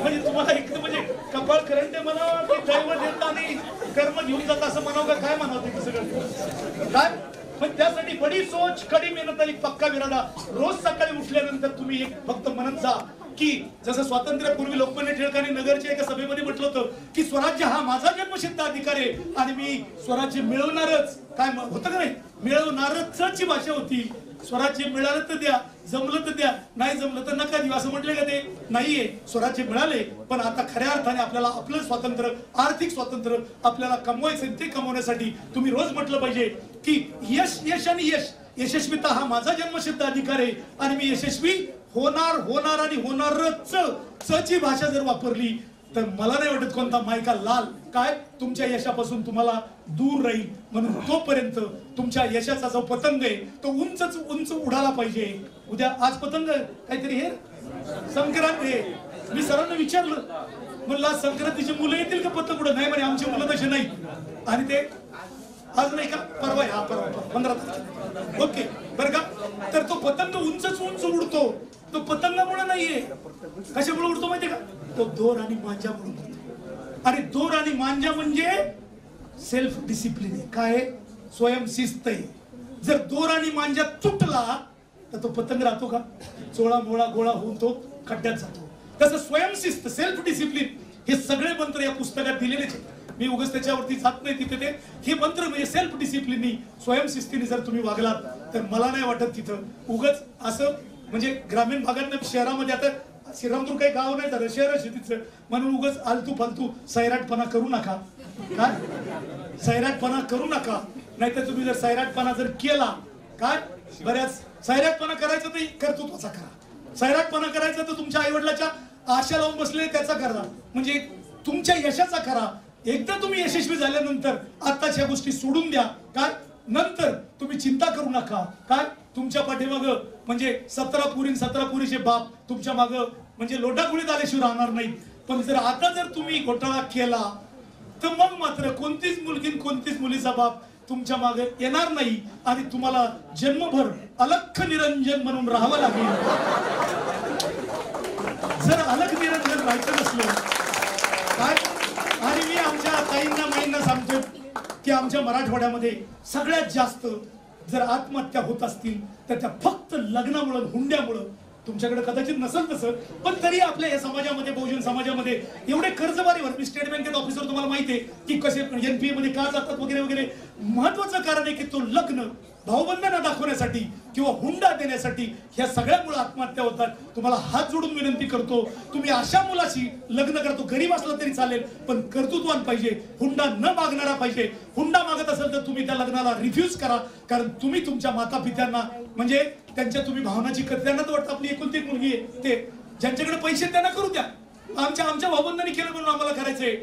A: म्हणजे तुम्हाला एकदम म्हणजे कपाळ करंट म्हणावं की दैव देत आणि कर्म घेऊन जात असं म्हणावं का, काय म्हणावं ते सगळं काय. पण त्यासाठी बडी सोच, कडी मेहनत आणि पक्का विरादा. रोज सकाळी उठल्यानंतर तुम्ही एक फक्त म्हणत जा की जसं स्वातंत्र्यापूर्वी लोकमान्य टिळकांनी नगरच्या एका सभेमध्ये म्हटलं होतं की स्वराज्य हा माझा जन्मसिद्ध अधिकार आहे आणि मी स्वराज्य मिळवणारच. काय होतं का नाही, मिळवणारच ची भाषा होती. स्वराज्य मिळालं तर द्या, जमलं तर द्या, नाही जमलं तर नका देऊ, असं म्हटलं का? ते नाहीये. स्वराज्य मिळाले, पण आता खऱ्या अर्थाने आपल्याला आपलं स्वातंत्र्य, आर्थिक स्वातंत्र्य आपल्याला कमवायचं. ते कमवण्यासाठी तुम्ही रोज म्हटलं पाहिजे की यश आणि यशस्वीता हा माझा जन्मसिद्ध अधिकार आहे आणि मी यशस्वी होणार आणि होणारच ची भाषा जर वापरली तर मला नाही वाटत कोणता मायका लाल काय तुमच्या यशापासून तुम्हाला दूर राहील. म्हणून तोपर्यंत तुमच्या यशाचा जो पतंग आहे तो उंच उडाला पाहिजे. उद्या आज पतंग काहीतरी हे संक्रांत आहे. मी सरांना विचारलं, म्हणलं संक्रांतीची मुलं येतील का पतंग उडत? नाही म्हणे, आमची मुलं तसे नाही. आणि ते आज नाही का, परवा, हा परवा 15 तारखेला. ओके बरं का. तर तो पतंग उंच उडतो. तो पतंगामुळे नाहीये, कशामुळे उडतो माहितीये का? तो दोर आणि मांजामुळे उडतो. आणि दोर आणि मांजा म्हणजे सेल्फ डिसिप्लिन आहे. काय? स्वयंशिस्त आहे. जर दोर आणि मांजा तुटला तर तो पतंग राहतो का? चोळा मोळा गोळा होऊन तो खड्ड्यात जातो. तसं स्वयंशिस्त, सेल्फ डिसिप्लिन हे सगळे मंत्र या पुस्तकात दिलेलेच आहेत. मी उगाच त्याच्यावरती जात नाही. तिथे ते हे मंत्र म्हणजे सेल्फ डिसिप्लिन, स्वयंशिस्तीने जर तुम्ही वागलात तर मला नाही वाटत तिथं उगाच असं म्हणजे ग्रामीण भागात शहरामध्ये, आता श्रीरामपूर काही गाव नाही झालं, शहर शेतीचं, म्हणून उगाच आलतू फालतू सैराटपणा करू नका. काय सैराटपणा करू नका. नाहीतर तुम्ही जर सैराटपणा जर केला, काय बऱ्याच सैराटपणा करायचं तर कर्तृत्वाचा करा. सैराटपणा करायचं तर तुमच्या आईवडिलाच्या आशा लावून बसले त्याचा करा, म्हणजे तुमच्या यशाचा करा. एकदा तुम्ही यशस्वी झाल्यानंतर आताच्या गोष्टी सोडून द्या. काय नंतर तुम्ही चिंता करू नका. काय तुमच्या पाठीमाग म्हणजे 17 पुरीचे बाप तुमच्या माग म्हणजे लोटागुळीत आल्याशिवाय राहणार नाहीत. पण जर आता जर तुम्ही घोटाळा केला तर मग मात्र कोणतीच मुलगी, कोणतीच मुलीचा बाप तुमच्या मागे येणार नाही आणि तुम्हाला जन्मभर अलख निरंजन म्हणून राहावं लागेल. जर अलख निरंजन राहायचं नसलं काय. आणि मी आमच्या ताईंना माईंना सांगतो की आमच्या मराठवाड्यामध्ये सगळ्यात जास्त जर आत्महत्या होत असतील तर त्या फक्त लग्नामुळे, हुंड्यामुळे. तुमच्याकडे कदाचित नसेल तसं, पण तरी आपल्या या समाजामध्ये, बहुजन समाजामध्ये एवढे कर्जबारीवर, मी स्टेट बँकेत ऑफिसर, तुम्हाला माहिती आहे की कसे NPA मध्ये का जातात वगैरे वगैरे. महत्वाचं कारण आहे की तो लग्न भाऊबंधांना दाखवण्यासाठी किंवा हुंडा देण्यासाठी ह्या सगळ्यामुळे आत्महत्या होतात. तुम्हाला हात जोडून विनंती करतो, तुम्ही अशा मुलाशी लग्न करतो, गरीब असला तरी चालेल पण कर्तृत्वान पाहिजे, हुंडा न मागणारा पाहिजे. हुंडा मागत असेल तर तुम्ही त्या लग्नाला रिफ्यूज करा, कारण तुम्ही तुमच्या माता पित्यांना म्हणजे त्यांच्या तुम्ही भावनाची त्यांना तर वाटतं आपली एकुलती एक मुलगी आहे, ते ज्यांच्याकडे पैसे त्यांना करू द्या. आमच्या भाऊबंधांनी केलं म्हणून आम्हाला करायचंय.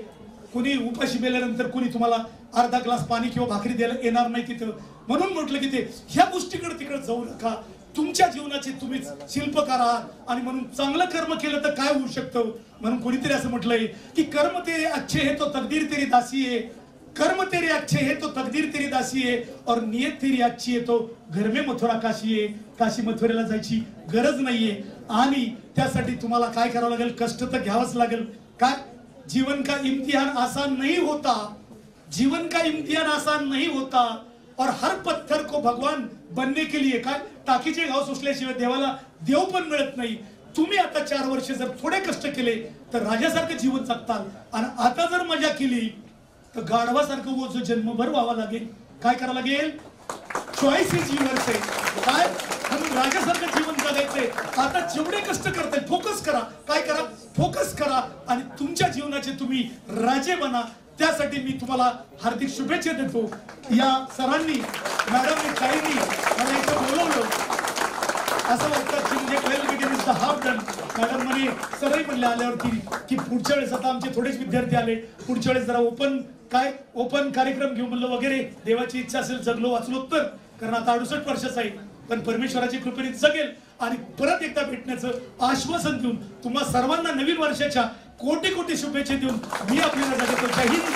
A: कुणी उपाशी मेल्यानंतर कुणी तुम्हाला अर्धा ग्लास पाणी किंवा भाकरी द्यायला येणार नाही तिथं. म्हणून म्हटलं की ते ह्या गोष्टीकडे तिकडे जाऊ नका. तुमच्या जीवनाचे तुम्हीच शिल्पकार आहात आणि म्हणून चांगलं कर्म केलं तर काय होऊ शकतं. म्हणून कोणीतरी असं म्हटलंय की कर्म तेरे अच्छे है तो तकदीर तेरी दासी है, कर्म तेरे अच्छे है तो तकदीर तेरी दासी है और नियत तेरी अच्छी है तो घर में मथुरा काशी है. काशी मथुरेला जायची गरज नाहीये आणि त्यासाठी तुम्हाला काय करावं लागेल, कष्ट तर घ्यावंच लागेल. काय जीवन का इम्तिहान आसान नहीं होता, जीवन का इम्तिहान आसान नहीं होता और हर पत्थर को भगवान बनने के लिए काय टाकीचे घाव सुचल्याशिवाय देवाला देव पण मिळत नाही. तुम्ही आता 4 वर्ष जर थोडे कष्ट केले तर राजासारखं जीवन जगताल आणि आता जर मजा केली तर गाढवासारखं वो जो जन्मभर व्हावा लागेल. काय करावं लागेल, चॉईस इज युअर्स आहे. काय म्हणून राजासारखं जीवन जगायचंय. आता जेवढे कष्ट करताय फोकस करा. काय करा, फोकस करा आणि तुमच्या जीवनाचे तुम्ही राजे बना. त्यासाठी मी तुम्हाला हार्दिक शुभेच्छा देतो. या सरांनी मॅडमनी ताईंनी मला इथं बोलवलं असं वाटतं की म्हणजे well begin is the half done. Madam म्हणे सरही म्हणले आल्यावरती की पुढच्या वेळेस आता आमचे थोडेच विद्यार्थी आले, पुढच्या वेळेस जरा ओपन कार्यक्रम घेऊ म्हणलं वगैरे. देवाची इच्छा असेल जगलो वाचलो तर, कारण आता 68 वर्षाचा आहे, पण परमेश्वराची कृपेने जगेल आणि परत एकदा भेटण्याचं आश्वासन देऊन तुम्हा सर्वांना नवीन वर्षाच्या कोटी कोटी शुभेच्छा देऊन मी आपल्याला जय हिंद.